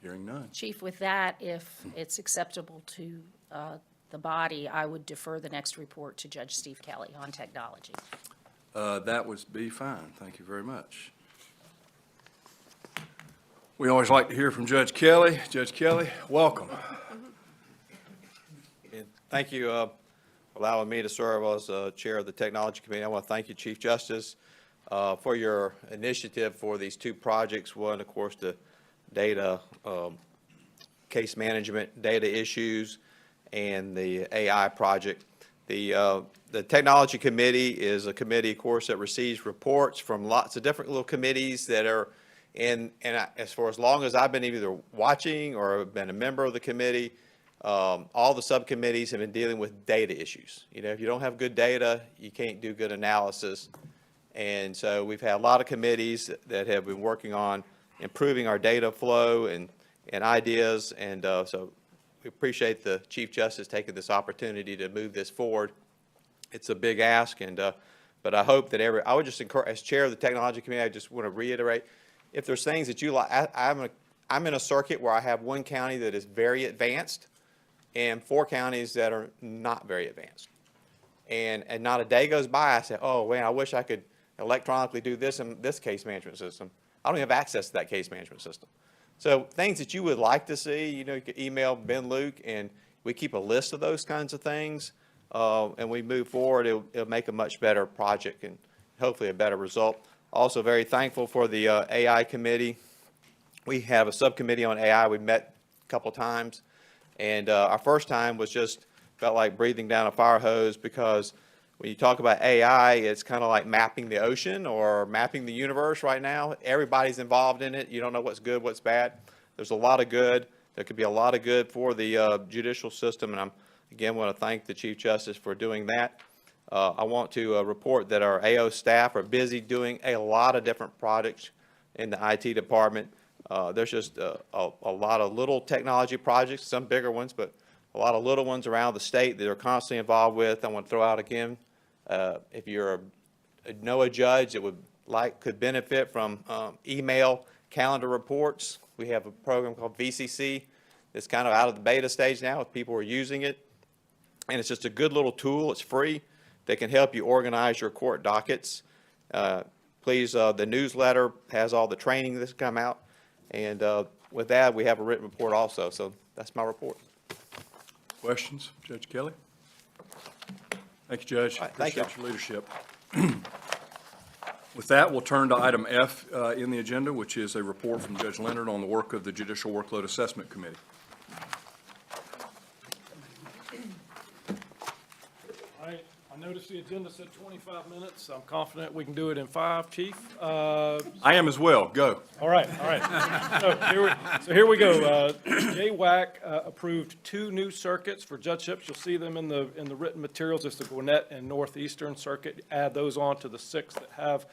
Hearing none.
Chief, with that, if it's acceptable to the body, I would defer the next report to Judge Steve Kelly on technology.
That would be fine. Thank you very much. We always like to hear from Judge Kelly. Judge Kelly, welcome.
Thank you for allowing me to serve as chair of the Technology Committee. I want to thank you, Chief Justice, for your initiative for these 2 projects. One, of course, the data case management data issues and the AI project. The Technology Committee is a committee, of course, that receives reports from lots of different little committees that are as for as long as I've been either watching or been a member of the committee, all the subcommittees have been dealing with data issues. If you don't have good data, you can't do good analysis. And so we've had a lot of committees that have been working on improving our data flow and ideas. And so we appreciate the Chief Justice taking this opportunity to move this forward. It's a big ask, but I hope that I would just encourage, as chair of the Technology Committee, I just want to reiterate, if there's things that you like, I'm in a circuit where I have 1 county that is very advanced and 4 counties that are not very advanced. And not a day goes by, I say, oh, man, I wish I could electronically do this in this case management system. I don't have access to that case management system. So things that you would like to see, you can email Ben Luke, and we keep a list of those kinds of things, and we move forward. It'll make a much better project and hopefully a better result. Also very thankful for the AI committee. We have a subcommittee on AI. We met a couple times, and our first time was just felt like breathing down a fire hose, because when you talk about AI, it's kind of like mapping the ocean or mapping the universe right now. Everybody's involved in it. You don't know what's good, what's bad. There's a lot of good. there could be a lot of good for the judicial system, and again, want to thank the Chief Justice for doing that. I want to report that our AO staff are busy doing a lot of different projects in the IT department. There's just a lot of little technology projects, some bigger ones, but a lot of little ones around the state that they're constantly involved with. I want to throw out again, if you're know a judge that could benefit from email calendar reports, we have a program called VCC that's kind of out of the beta stage now. People are using it, and it's just a good little tool. It's free. That can help you organize your court dockets. Please, the newsletter has all the training that's come out, and with that, we have a written report also. So that's my report.
Questions, Judge Kelly? Thank you, Judge.
All right, thank you.
Appreciate your leadership. With that, we'll turn to item F in the agenda, which is a report from Judge Leonard on the work of the Judicial Workload Assessment Committee.
I noticed the agenda said 25 minutes. I'm confident we can do it in 5, Chief.
I am as well. Go.
All right, all right. So here we go. JWAC approved 2 new circuits for judgeships. You'll see them in the written materials. It's the Gwinnett and Northeastern Circuit. Add those on to the 6 that have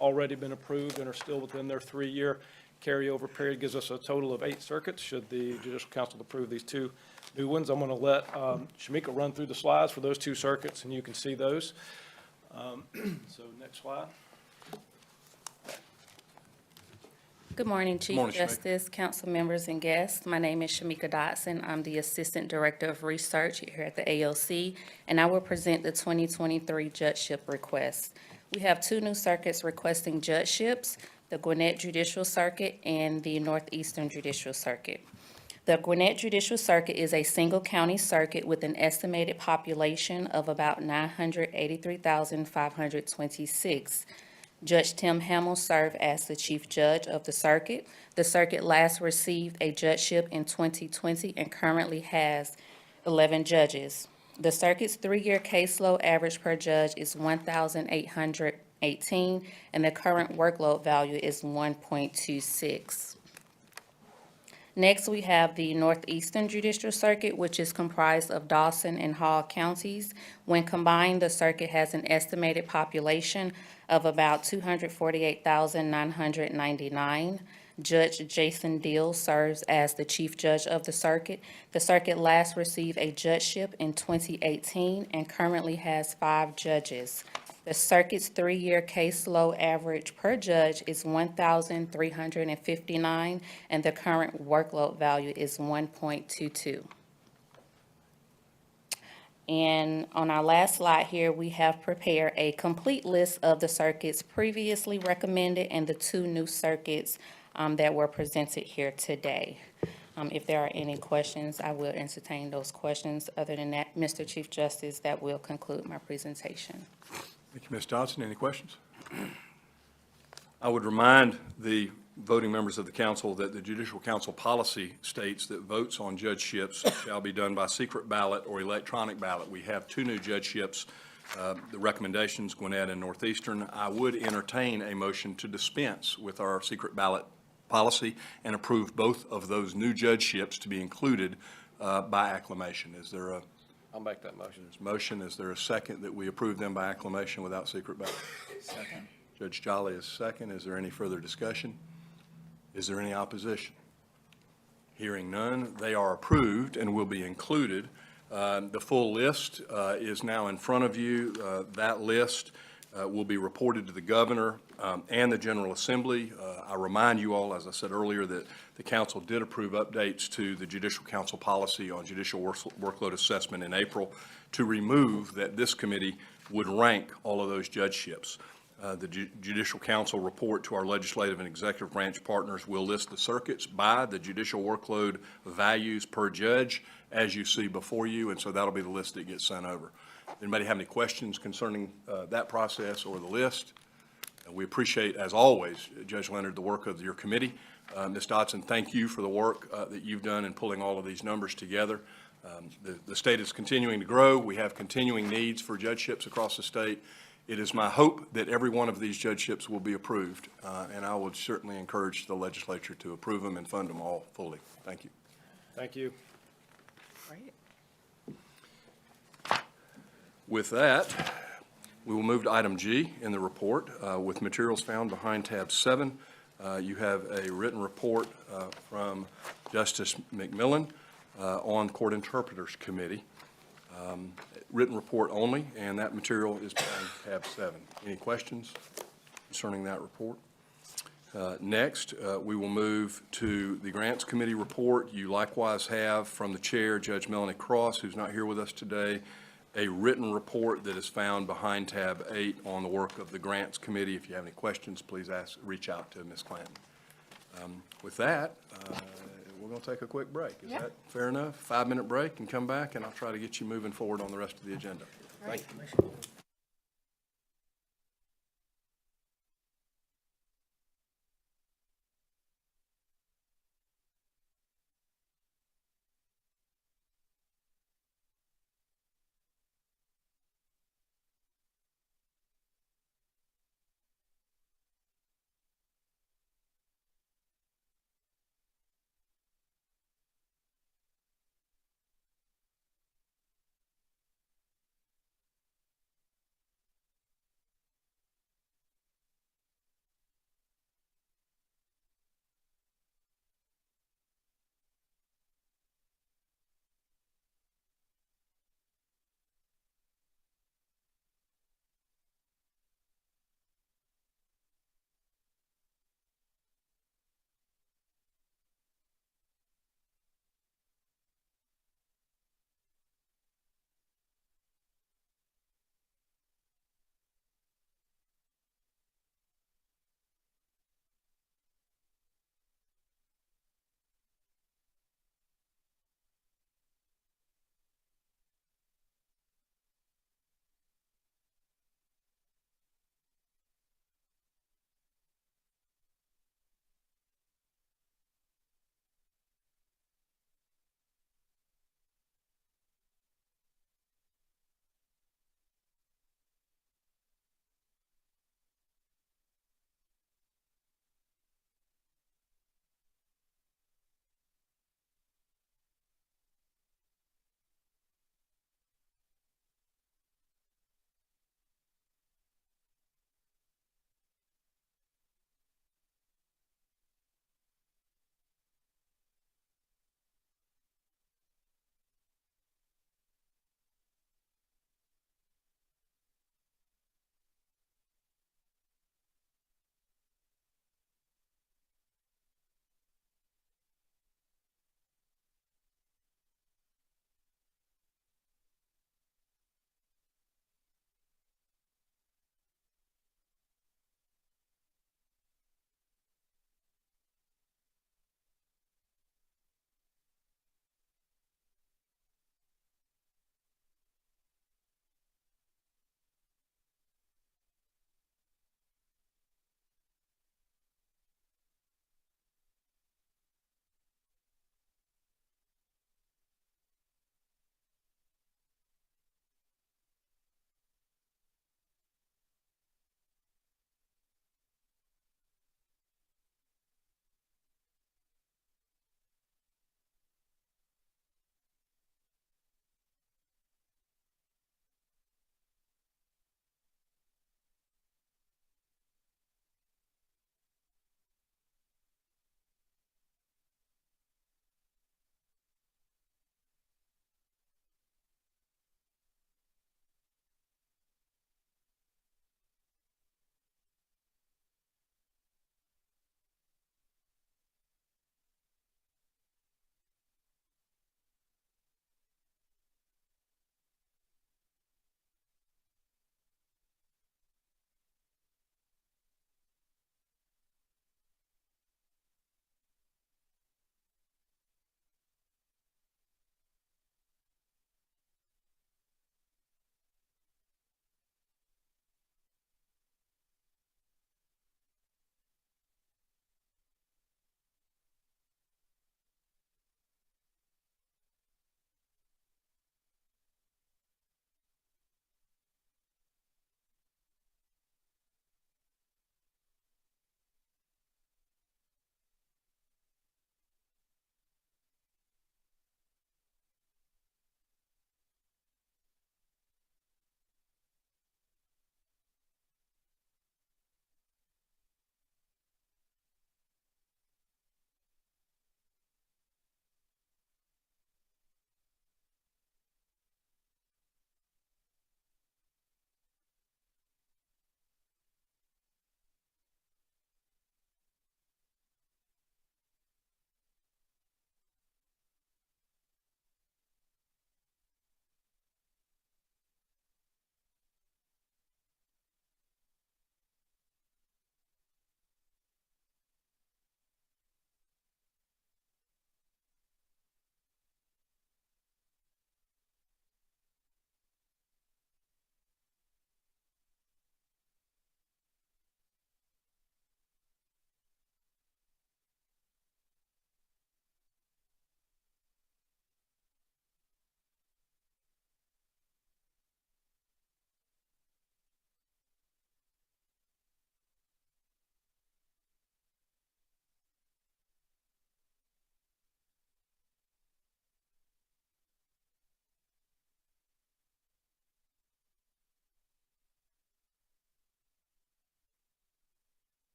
already been approved and are still within their 3-year carryover period. Gives us a total of 8 circuits, should the Judicial Council approve these 2 new ones. I'm going to let Shamika run through the slides for those 2 circuits, and you can see those. So next slide.
Good morning, Chief
morning, Shamika.
Justice, council members, and guests. My name is Shamika Dotson. I'm the Assistant Director of Research here at the AOC, and I will present the 2023 judgeship request. We have 2 new circuits requesting judgeships, the Gwinnett Judicial Circuit and the Northeastern Judicial Circuit. The Gwinnett Judicial Circuit is a single county circuit with an estimated population of about 983,526. Judge Tim Hamill served as the chief judge of the circuit. The circuit last received a judgeship in 2020 and currently has 11 judges. The circuit's 3-year caseload average per judge is 1,818, and the current workload value is 1.26. Next, we have the Northeastern Judicial Circuit, which is comprised of Dawson and Hall counties. When combined, the circuit has an estimated population of about 248,999. Judge Jason Deal serves as the chief judge of the circuit. The circuit last received a judgeship in 2018 and currently has 5 judges. The circuit's 3-year caseload average per judge is 1,359, and the current workload value is 1.22. And on our last slide here, we have prepared a complete list of the circuits previously recommended and the 2 new circuits that were presented here today. If there are any questions, I will entertain those questions. Other than that, Mr. Chief Justice, that will conclude my presentation.
Thank you, Ms. Dodson. Any questions? I would remind the voting members of the council that the Judicial Council policy states that votes on judgeships shall be done by secret ballot or electronic ballot. We have 2 new judgeships, the recommendations, Gwinnett and Northeastern. I would entertain a motion to dispense with our secret ballot policy and approve both of those new judgeships to be included by acclamation. Is there a
I'll make that motion.
motion? Is there a second that we approve them by acclamation without secret ballot?
Second.
Judge Jolly is second. Is there any further discussion? Is there any opposition? Hearing none, they are approved and will be included. The full list is now in front of you. That list will be reported to the governor and the General Assembly. I remind you all, as I said earlier, that the council did approve updates to the Judicial Council policy on judicial workload assessment in April to remove that this committee would rank all of those judgeships. The Judicial Council report to our legislative and executive branch partners will list the circuits by the judicial workload values per judge, as you see before you, and so that'll be the list that gets sent over. Anybody have any questions concerning that process or the list? We appreciate, as always, Judge Leonard, the work of your committee. Ms. Dodson, thank you for the work that you've done in pulling all of these numbers together. The state is continuing to grow. We have continuing needs for judgeships across the state. It is my hope that every one of these judgeships will be approved, and I would certainly encourage the legislature to approve them and fund them all fully. Thank you.
Thank you.
Great.
With that, we will move to item G in the report, with materials found behind tab 7. You have a written report from Justice McMillan on Court Interpreters Committee. Written report only, and that material is behind tab 7. Any questions concerning that report? Next, we will move to the Grants Committee report. You likewise have from the chair, Judge Melanie Cross, who's not here with us today, a written report that is found behind tab 8 on the work of the Grants Committee. If you have any questions, please reach out to Ms. Clanton. With that, we're going to take a quick break. Is that fair enough? 5-minute break and come back, and I'll try to get you moving forward on the rest of the agenda. Thank you.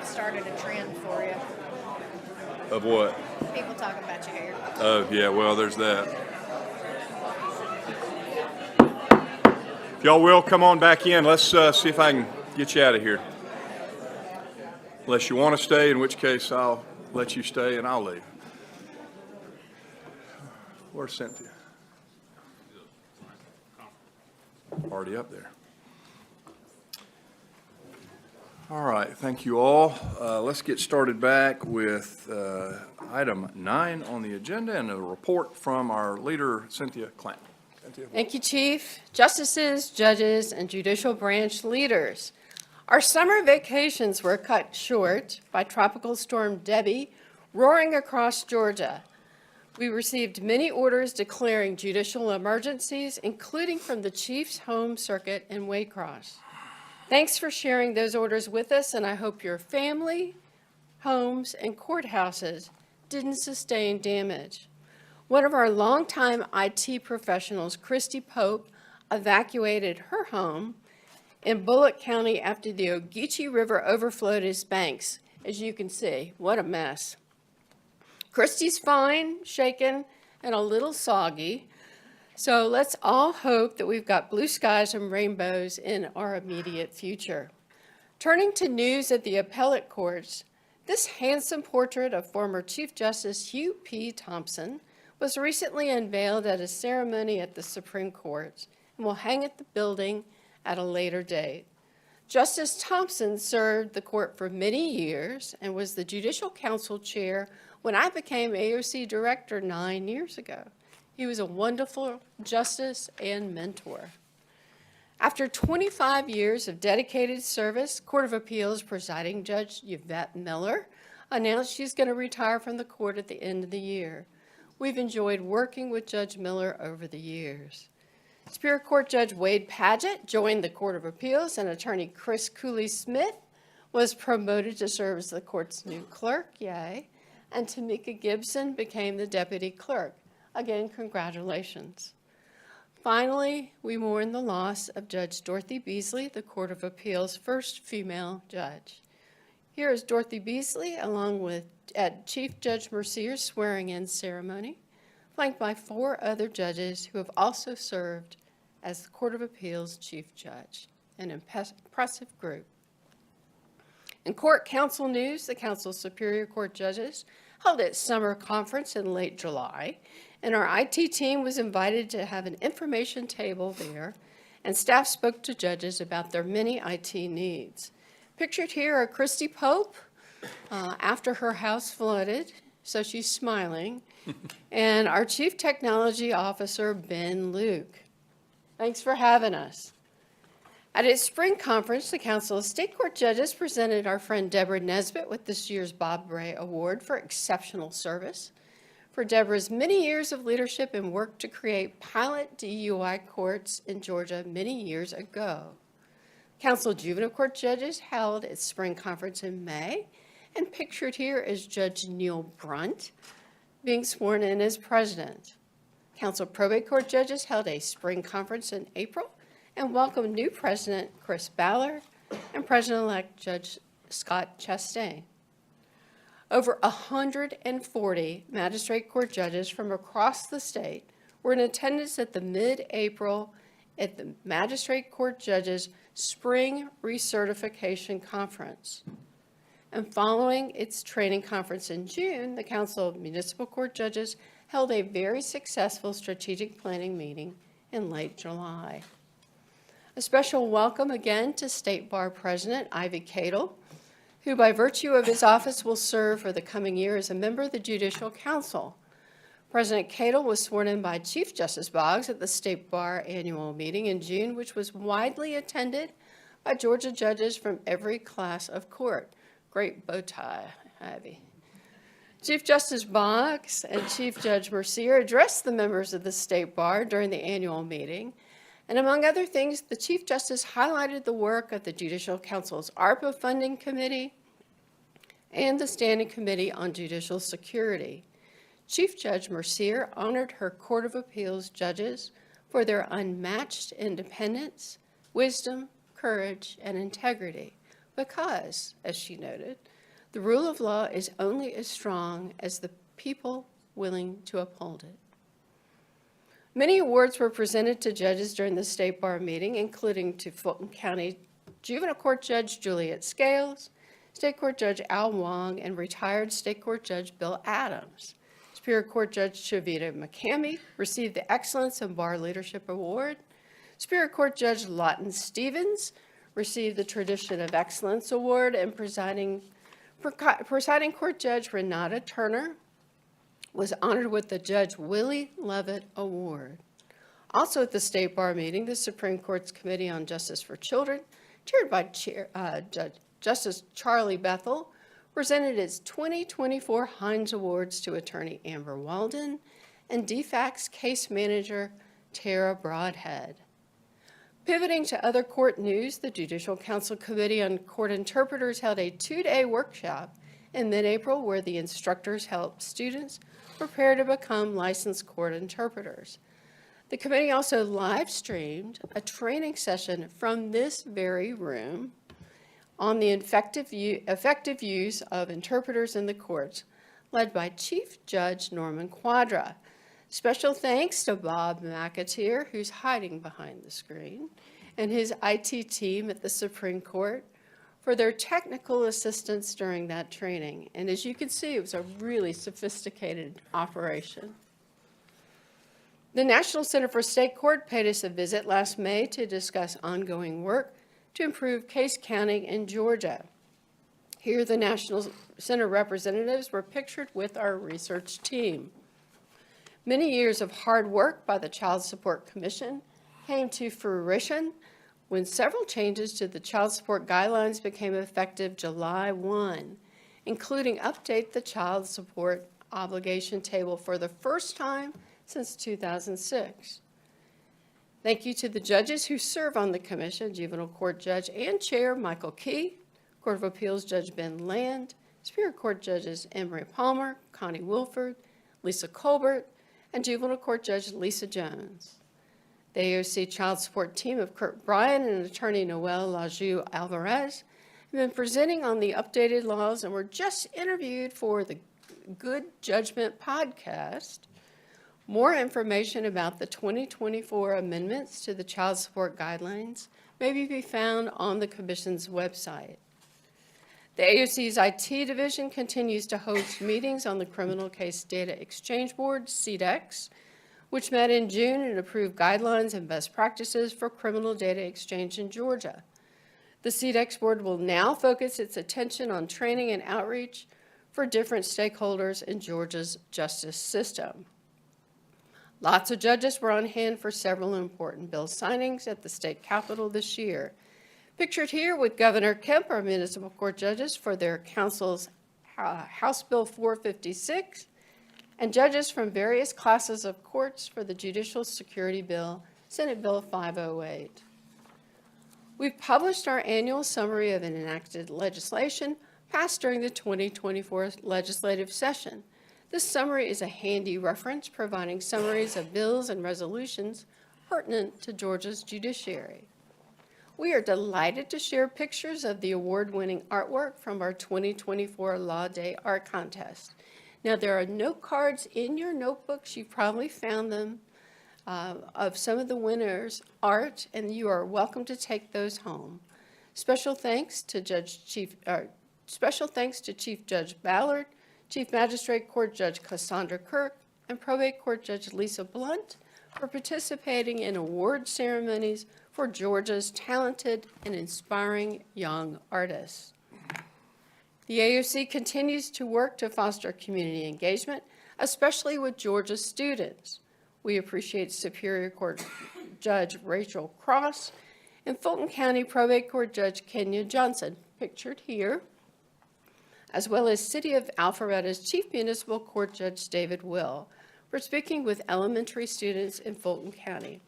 I've started a trend for you.
Of what?
People talking about your hair.
Oh, yeah, well, there's that. If y'all will, come on back in. Let's see if I can get you out of here. Unless you want to stay, in which case I'll let you stay and I'll leave. Where's Cynthia? Already up there. All right, thank you all. Let's get started back with item 9 on the agenda and a report from our leader, Cynthia Clanton. Cynthia?
Thank you, Chief. Justices, judges, and judicial branch leaders. Our summer vacations were cut short by Tropical Storm Debbie roaring across Georgia. We received many orders declaring judicial emergencies, including from the Chief's home circuit in Waycross. Thanks for sharing those orders with us, and I hope your family, homes, and courthouses didn't sustain damage. One of our longtime IT professionals, Christy Pope, evacuated her home in Bullock County after the Ogeechee River overflowed its banks. As you can see, what a mess. Christy's fine, shaken, and a little soggy. So let's all hope that we've got blue skies and rainbows in our immediate future. Turning to news at the appellate courts, this handsome portrait of former Chief Justice Hugh P. Thompson was recently unveiled at a ceremony at the Supreme Court and will hang at the building at a later date. Justice Thompson served the court for many years and was the Judicial Council chair when I became AOC director 9 years ago. He was a wonderful justice and mentor. After 25 years of dedicated service, Court of Appeals presiding Judge Yvette Miller announced she's going to retire from the court at the end of the year. We've enjoyed working with Judge Miller over the years. Superior Court Judge Wade Padgett joined the Court of Appeals, and attorney Chris Cooley-Smith was promoted to serve as the court's new clerk, yay, and Tamika Gibson became the deputy clerk. Again, congratulations. Finally, we mourn the loss of Judge Dorothy Beasley, the Court of Appeals' first female judge. Here is Dorothy Beasley, along with Chief Judge Mercier's swearing-in ceremony, flanked by 4 other judges who have also served as the Court of Appeals Chief Judge. An impressive group. In court council news, the Council of Superior Court Judges held its summer conference in late July, and our IT team was invited to have an information table there, and staff spoke to judges about their many IT needs. Pictured here are Christy Pope, after her house flooded, so she's smiling, and our Chief Technology Officer, Ben Luke. Thanks for having us. At its spring conference, the Council of State Court Judges presented our friend Deborah Nesbitt with this year's Bob Bray Award for exceptional service for Deborah's many years of leadership and work to create pilot DUI courts in Georgia many years ago. Council of Juvenile Court Judges held its spring conference in May, and pictured here is Judge Neil Brunt being sworn in as president. Council of Probate Court Judges held a spring conference in April and welcomed new President Chris Ballard and President-elect Judge Scott Chastain. Over 140 magistrate court judges from across the state were in attendance at the mid-April at the Magistrate Court Judges Spring Recertification Conference. And following its training conference in June, the Council of Municipal Court Judges held a very successful strategic planning meeting in late July. A special welcome again to State Bar President Ivy Cadle, who by virtue of his office will serve for the coming year as a member of the Judicial Council. President Cadle was sworn in by Chief Justice Boggs at the State Bar annual meeting in June, which was widely attended by Georgia judges from every class of court. Great bow tie, Ivy. Chief Justice Boggs and Chief Judge Mercier addressed the members of the State Bar during the annual meeting. And among other things, the Chief Justice highlighted the work of the Judicial Council's ARPA Funding Committee and the Standing Committee on Judicial Security. Chief Judge Mercier honored her Court of Appeals judges for their unmatched independence, wisdom, courage, and integrity because, as she noted, The rule of law is only as strong as the people willing to uphold it. Many awards were presented to judges during the State Bar meeting, including to Fulton County Juvenile Court Judge Juliet Scales, State Court Judge Al Wong, and retired State Court Judge Bill Adams. Superior Court Judge Shavita McCamey received the Excellence in Bar Leadership Award. Superior Court Judge Lawton Stevens received the Tradition of Excellence Award, and presiding Court Judge Renata Turner was honored with the Judge Willie Levitt Award. Also at the State Bar meeting, the Supreme Court's Committee on Justice for Children, chaired by Justice Charlie Bethel, presented its 2024 Hines Awards to attorney Amber Walden and DFAC's case manager Tara Broadhead. Pivoting to other court news, the Judicial Council Committee on Court Interpreters held a 2-day workshop in mid-April where the instructors helped students prepare to become licensed court interpreters. The committee also live-streamed a training session from this very room on the effective use of interpreters in the courts, led by Chief Judge Norman Quadra. Special thanks to Bob McAteer, who's hiding behind the screen, and his IT team at the Supreme Court for their technical assistance during that training. And as you can see, it was a really sophisticated operation. The National Center for State Court paid us a visit last May to discuss ongoing work to improve case counting in Georgia. Here, the National Center representatives were pictured with our research team. Many years of hard work by the Child Support Commission came to fruition when several changes to the child support guidelines became effective July 1, including update the child support obligation table for the first time since 2006. Thank you to the judges who serve on the commission, Juvenile Court Judge and Chair Michael Key, Court of Appeals Judge Ben Land, Superior Court Judges Emery Palmer, Connie Wilford, Lisa Colbert, and Juvenile Court Judge Lisa Jones. The AOC Child Support team of Kurt Bryan and attorney Noel Lajou Alvarez have been presenting on the updated laws and were just interviewed for the Good Judgment podcast. More information about the 2024 amendments to the child support guidelines may be found on the Commission's website. The AOC's IT division continues to host meetings on the Criminal Case Data Exchange Board, CDEX, which met in June and approved guidelines and best practices for criminal data exchange in Georgia. The CDEX board will now focus its attention on training and outreach for different stakeholders in Georgia's justice system. Lots of judges were on hand for several important bill signings at the state capitol this year. Pictured here with Governor Kemp, our municipal court judges for their council's House Bill 456, and judges from various classes of courts for the Judicial Security Bill, Senate Bill 508. We've published our annual summary of enacted legislation passed during the 2024 legislative session. This summary is a handy reference providing summaries of bills and resolutions pertinent to Georgia's judiciary. We are delighted to share pictures of the award-winning artwork from our 2024 Law Day Art Contest. Now, there are note cards in your notebooks. You've probably found them of some of the winners' art, and you are welcome to take those home. Special thanks to Chief Judge Ballard, Chief Magistrate Court Judge Cassandra Kirk, and Probate Court Judge Lisa Blunt for participating in award ceremonies for Georgia's talented and inspiring young artists. The AOC continues to work to foster community engagement, especially with Georgia's students. We appreciate Superior Court Judge Rachel Cross and Fulton County Probate Court Judge Kenya Johnson, pictured here, as well as City of Alpharetta's Chief Municipal Court Judge David Will, for speaking with elementary students in Fulton County.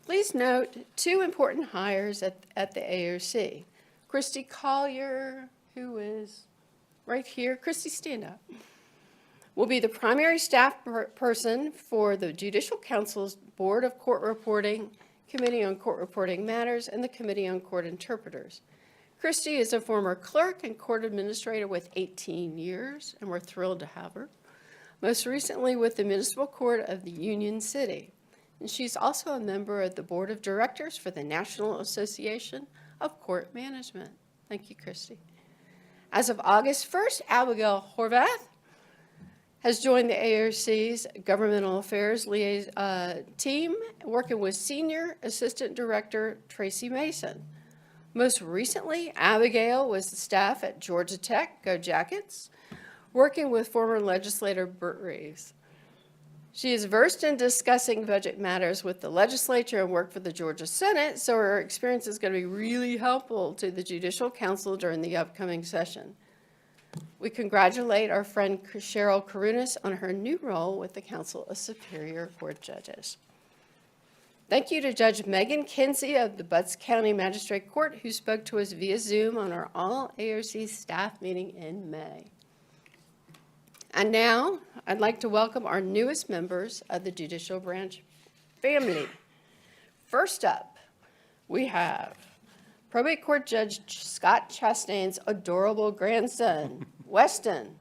Please note 2 important hires at the AOC. Christy Collier, who is right here. Christy, stand up. Will be the primary staff person for the Judicial Council's Board of Court Reporting, Committee on Court Reporting Matters, and the Committee on Court Interpreters. Christy is a former clerk and court administrator with 18 years, and we're thrilled to have her. Most recently with the Municipal Court of the Union City. And she's also a member of the Board of Directors for the National Association of Court Management. Thank you, Christy. As of August 1st, Abigail Horvath has joined the ARC's Governmental Affairs team, working with Senior Assistant Director Tracy Mason. Most recently, Abigail was the staff at Georgia Tech, Go Jackets, working with former legislator Burt Reeves. She is versed in discussing budget matters with the legislature and worked for the Georgia Senate, so her experience is going to be really helpful to the Judicial Council during the upcoming session. We congratulate our friend Cheryl Karunas on her new role with the Council of Superior Court Judges. Thank you to Judge Megan Kinsey of the Butts County Magistrate Court, who spoke to us via Zoom on our all-ARC staff meeting in May. And now, I'd like to welcome our newest members of the Judicial Branch family. First up, we have Probate Court Judge Scott Chastain's adorable grandson, Weston.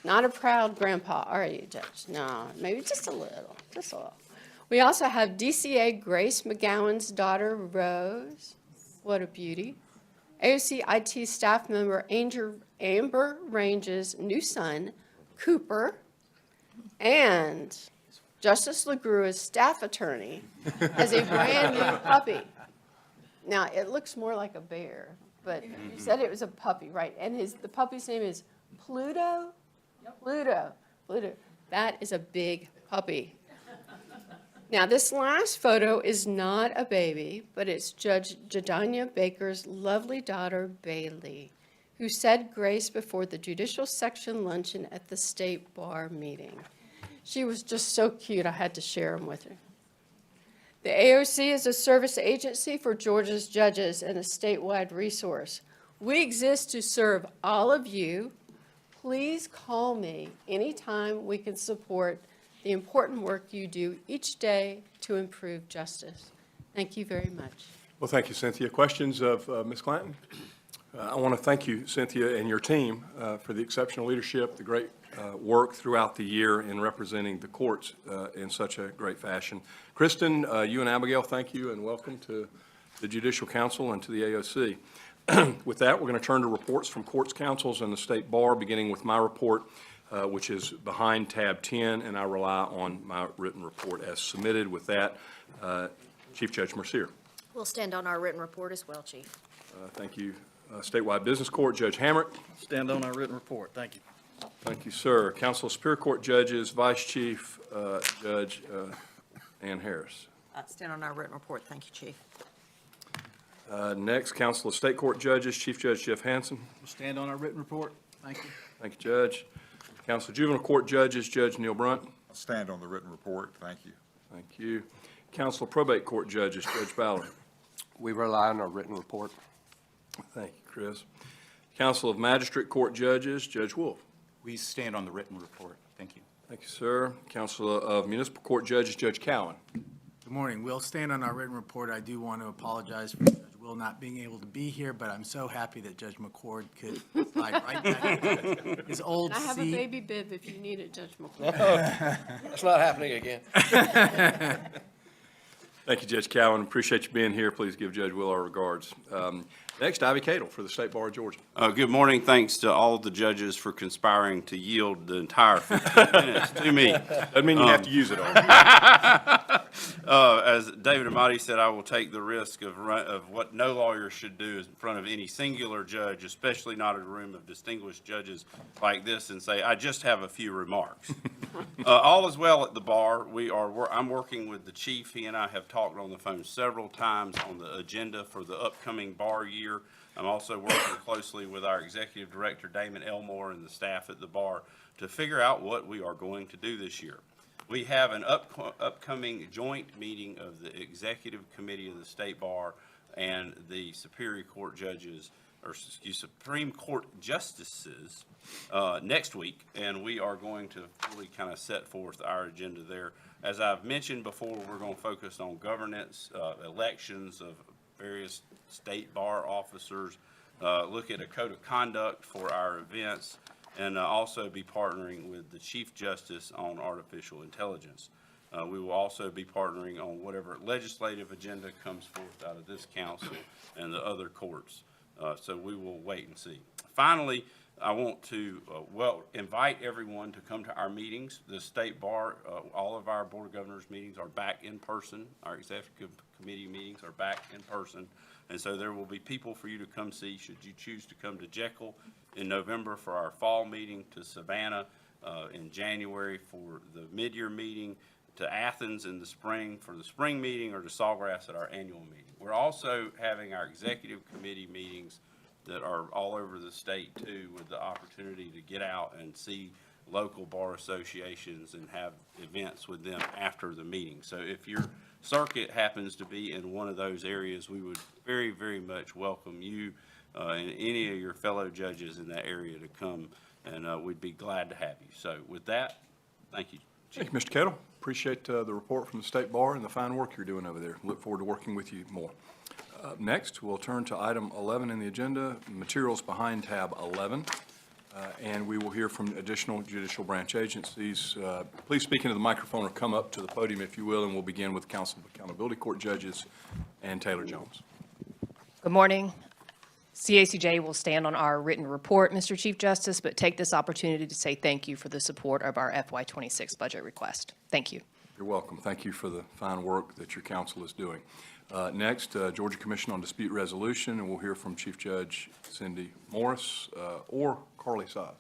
Not a proud grandpa, are you, Judge? No, maybe just a little, just a little. We also have DCA Grace McGowan's daughter, Rose. What a beauty. AOC IT staff member Amber Range's new son, Cooper, and Justice LaGrua's staff attorney has a brand new puppy. Now, it looks more like a bear, but you said it was a puppy, right? And the puppy's name is Pluto? Pluto. That is a big puppy. Now, this last photo is not a baby, but it's Judge Jadania Baker's lovely daughter, Bailey, who said grace before the judicial section luncheon at the state bar meeting. She was just so cute, I had to share them with her. The AOC is a service agency for Georgia's judges and a statewide resource. We exist to serve all of you. Please call me anytime we can support the important work you do each day to improve justice. Thank you very much.
Well, thank you, Cynthia. Questions of Ms. Clanton? I want to thank you, Cynthia, and your team for the exceptional leadership, the great work throughout the year in representing the courts in such a great fashion. Kristen, you and Abigail, thank you and welcome to the Judicial Council and to the AOC. With that, we're going to turn to reports from courts, councils, and the state bar, beginning with my report, which is behind tab 10, and I rely on my written report as submitted. With that, Chief Judge Mercier.
We'll stand on our written report as well, Chief.
Thank you. Statewide Business Court, Judge Hamrick.
Stand on our written report. Thank you.
Thank you, sir. Council of Superior Court Judges, Vice Chief Judge Ann Harris.
Stand on our written report. Thank you, Chief.
Next, Council of State Court Judges, Chief Judge Jeff Hansen.
We'll stand on our written report. Thank you.
Thank you, Judge. Council of Juvenile Court Judges, Judge Neil Brunt.
I'll stand on the written report. Thank you.
Thank you. Council of Probate Court Judges, Judge Ballard.
We rely on our written report.
Thank you, Chris. Council of Magistrate Court Judges, Judge Wolf.
We stand on the written report. Thank you.
Thank you, sir. Council of Municipal Court Judges, Judge Cowan.
Good morning. We'll stand on our written report. I do want to apologize for Judge Will not being able to be here, but I'm so happy that Judge McCord could slide right back into his old
I have a
seat.
baby bib if you need it, Judge McCord.
It's not happening again.
Thank you, Judge Cowan. Appreciate you being here. Please give Judge Will our regards. Next, Ivy Cadle for the State Bar of Georgia.
Good morning. Thanks to all the judges for conspiring to yield the entire 15 minutes to me.
Doesn't mean you have to use it all.
As David Amati said, I will take the risk of what no lawyer should do in front of any singular judge, especially not in a room of distinguished judges like this, and say, I just have a few remarks. All is well at the bar. I'm working with the chief. He and I have talked on the phone several times on the agenda for the upcoming bar year. I'm also working closely with our executive director, Damon Elmore, and the staff at the bar to figure out what we are going to do this year. We have an upcoming joint meeting of the executive committee of the state bar and the Superior Court judges, or Supreme Court justices next week, and we are going to really kind of set forth our agenda there. As I've mentioned before, we're going to focus on governance, elections of various state bar officers, look at a code of conduct for our events, and also be partnering with the Chief Justice on artificial intelligence. We will also be partnering on whatever legislative agenda comes forth out of this council and the other courts. So we will wait and see. Finally, I want to, invite everyone to come to our meetings. The State Bar, all of our Board of Governors meetings are back in person. Our executive committee meetings are back in person. And so there will be people for you to come see should you choose to come to Jekyll in November for our fall meeting, to Savannah in January for the mid-year meeting, to Athens in the spring for the spring meeting, or to Sawgrass at our annual meeting. We're also having our executive committee meetings that are all over the state too, with the opportunity to get out and see local bar associations and have events with them after the meeting. So if your circuit happens to be in one of those areas, we would very, very much welcome you and any of your fellow judges in that area to come, and we'd be glad to have you. So with that, thank you.
Thank you, Mr. Kettle. Appreciate the report from the State Bar and the fine work you're doing over there. Look forward to working with you more. Next, we'll turn to item 11 in the agenda, materials behind tab 11, and we will hear from additional judicial branch agencies. Please speak into the microphone or come up to the podium if you will, and we'll begin with Council of Accountability Court judges and Taylor Jones.
Good morning. CACJ will stand on our written report, Mr. Chief Justice, but take this opportunity to say thank you for the support of our FY26 budget request. Thank you.
You're welcome. Thank you for the fine work that your council is doing. Next, Georgia Commission on Dispute Resolution, and we'll hear from Chief Judge Cindy Morris or Carly Size.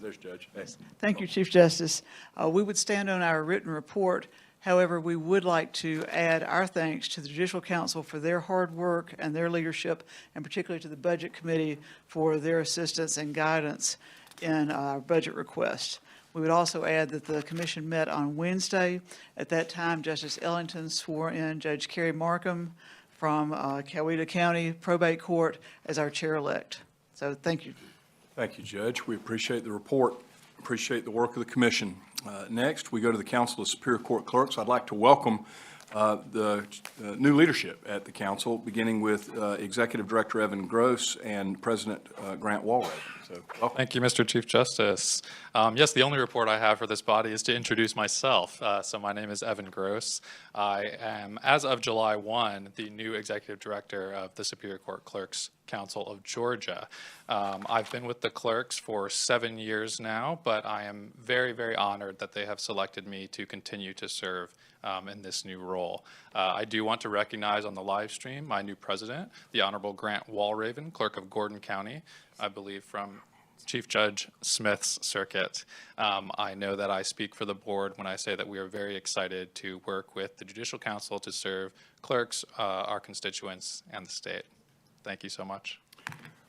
There's Judge. Hey.
Thank you, Chief Justice. We would stand on our written report. However, we would like to add our thanks to the Judicial Council for their hard work and their leadership, and particularly to the Budget Committee for their assistance and guidance in our budget request. We would also add that the commission met on Wednesday. At that time, Justice Ellington swore in Judge Kerry Markham from Coweta County Probate Court as our chair-elect. So thank you.
Thank you, Judge. We appreciate the report, appreciate the work of the commission. Next, we go to the Council of Superior Court Clerks. I'd like to welcome the new leadership at the council, beginning with Executive Director Evan Gross and President Grant Walraven. So, welcome.
Thank you, Mr. Chief Justice. Yes, the only report I have for this body is to introduce myself. So my name is Evan Gross. I am, as of July 1, the new Executive Director of the Superior Court Clerks Council of Georgia. I've been with the clerks for 7 years now, but I am very, very honored that they have selected me to continue to serve in this new role. I do want to recognize on the live stream my new president, the Honorable Grant Walraven, Clerk of Gordon County, I believe from Chief Judge Smith's circuit. I know that I speak for the board when I say that we are very excited to work with the Judicial Council to serve clerks, our constituents, and the state. Thank you so much.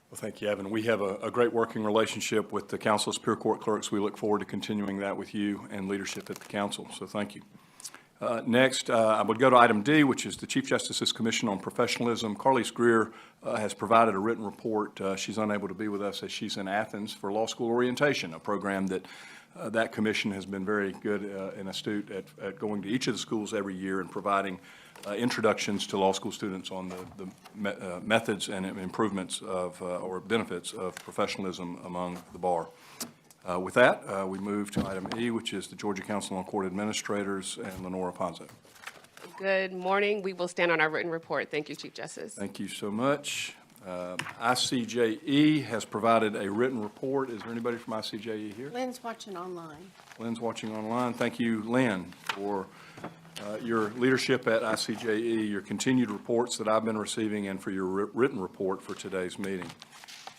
Well, thank you, Evan. We have a great working relationship with the Council of Superior Court Clerks. We look forward to continuing that with you and leadership at the council, so thank you. Next, I would go to item D, which is the Chief Justice's Commission on Professionalism. Carlise Greer has provided a written report. She's unable to be with us as she's in Athens for law school orientation, a program that that commission has been very good and astute at going to each of the schools every year and providing introductions to law school students on the methods and improvements of or benefits of professionalism among the bar. With that, we move to item E, which is the Georgia Council on Court Administrators, and Lenora Ponzo.
Good morning. We will stand on our written report. Thank you, Chief Justice.
Thank you so much. ICJE has provided a written report. Is there anybody from ICJE here?
Lynn's watching online.
Lynn's watching online. Thank you, Lynn, for your leadership at ICJE, your continued reports that I've been receiving, and for your written report for today's meeting.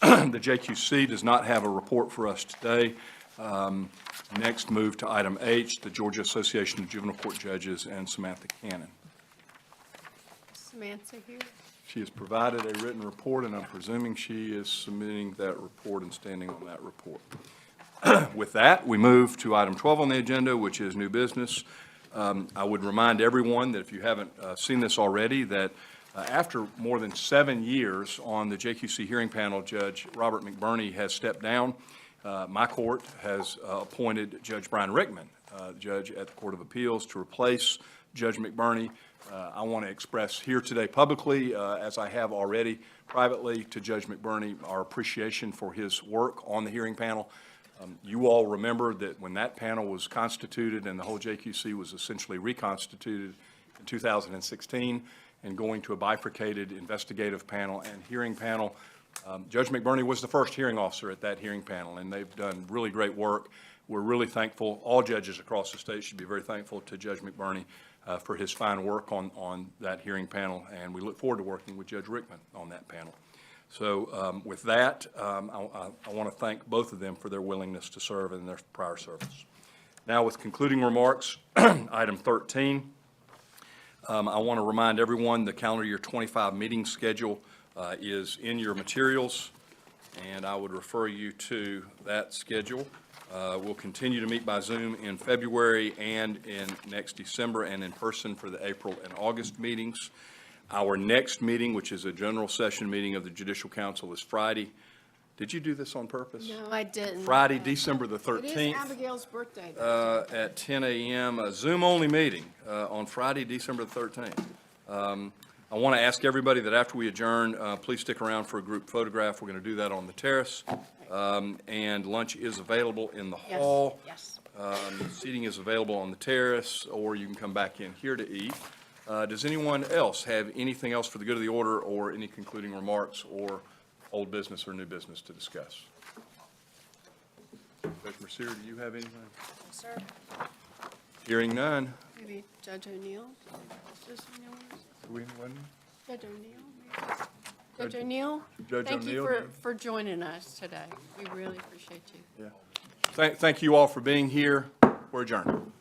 The JQC does not have a report for us today. Next, move to item H, the Georgia Association of Juvenile Court Judges, and Samantha Cannon.
Samantha here.
She has provided a written report, and I'm presuming she is submitting that report and standing on that report. With that, we move to item 12 on the agenda, which is new business. I would remind everyone that if you haven't seen this already, that after more than 7 years on the JQC hearing panel, Judge Robert McBurney has stepped down. My court has appointed Judge Brian Rickman, judge at the Court of Appeals, to replace Judge McBurney. I want to express here today publicly, as I have already privately, to Judge McBurney, our appreciation for his work on the hearing panel. You all remember that when that panel was constituted and the whole JQC was essentially reconstituted in 2016 and going to a bifurcated investigative panel and hearing panel, Judge McBurney was the first hearing officer at that hearing panel, and they've done really great work. We're really thankful. All judges across the state should be very thankful to Judge McBurney for his fine work on that hearing panel, and we look forward to working with Judge Rickman on that panel. So with that, I want to thank both of them for their willingness to serve in their prior service. Now, with concluding remarks, item 13, I want to remind everyone the calendar year 25 meeting schedule is in your materials, and I would refer you to that schedule. We'll continue to meet by Zoom in February and in next December and in person for the April and August meetings. Our next meeting, which is a general session meeting of the Judicial Council, is Friday. Did you do this on purpose?
No, I didn't.
Friday, December the
It
13th.
is Abigail's birthday.
At 10 a.m., a Zoom-only meeting on Friday, December the 13th. I want to ask everybody that after we adjourn, please stick around for a group photograph. We're going to do that on the terrace. And lunch is available in the hall.
Yes.
Seating is available on the terrace, or you can come back in here to eat. Does anyone else have anything else for the good of the order, or any concluding remarks, or old business or new business to discuss? Judge Mercier, do you have anything?
Sir?
Hearing none.
Maybe Judge O'Neill? Judge O'Neill?
Do we have one?
Judge O'Neill? Judge O'Neill?
Judge
Thank you
O'Neill?
for joining us today. We really appreciate you.
Yeah. Thank you all for being here. We're adjourned.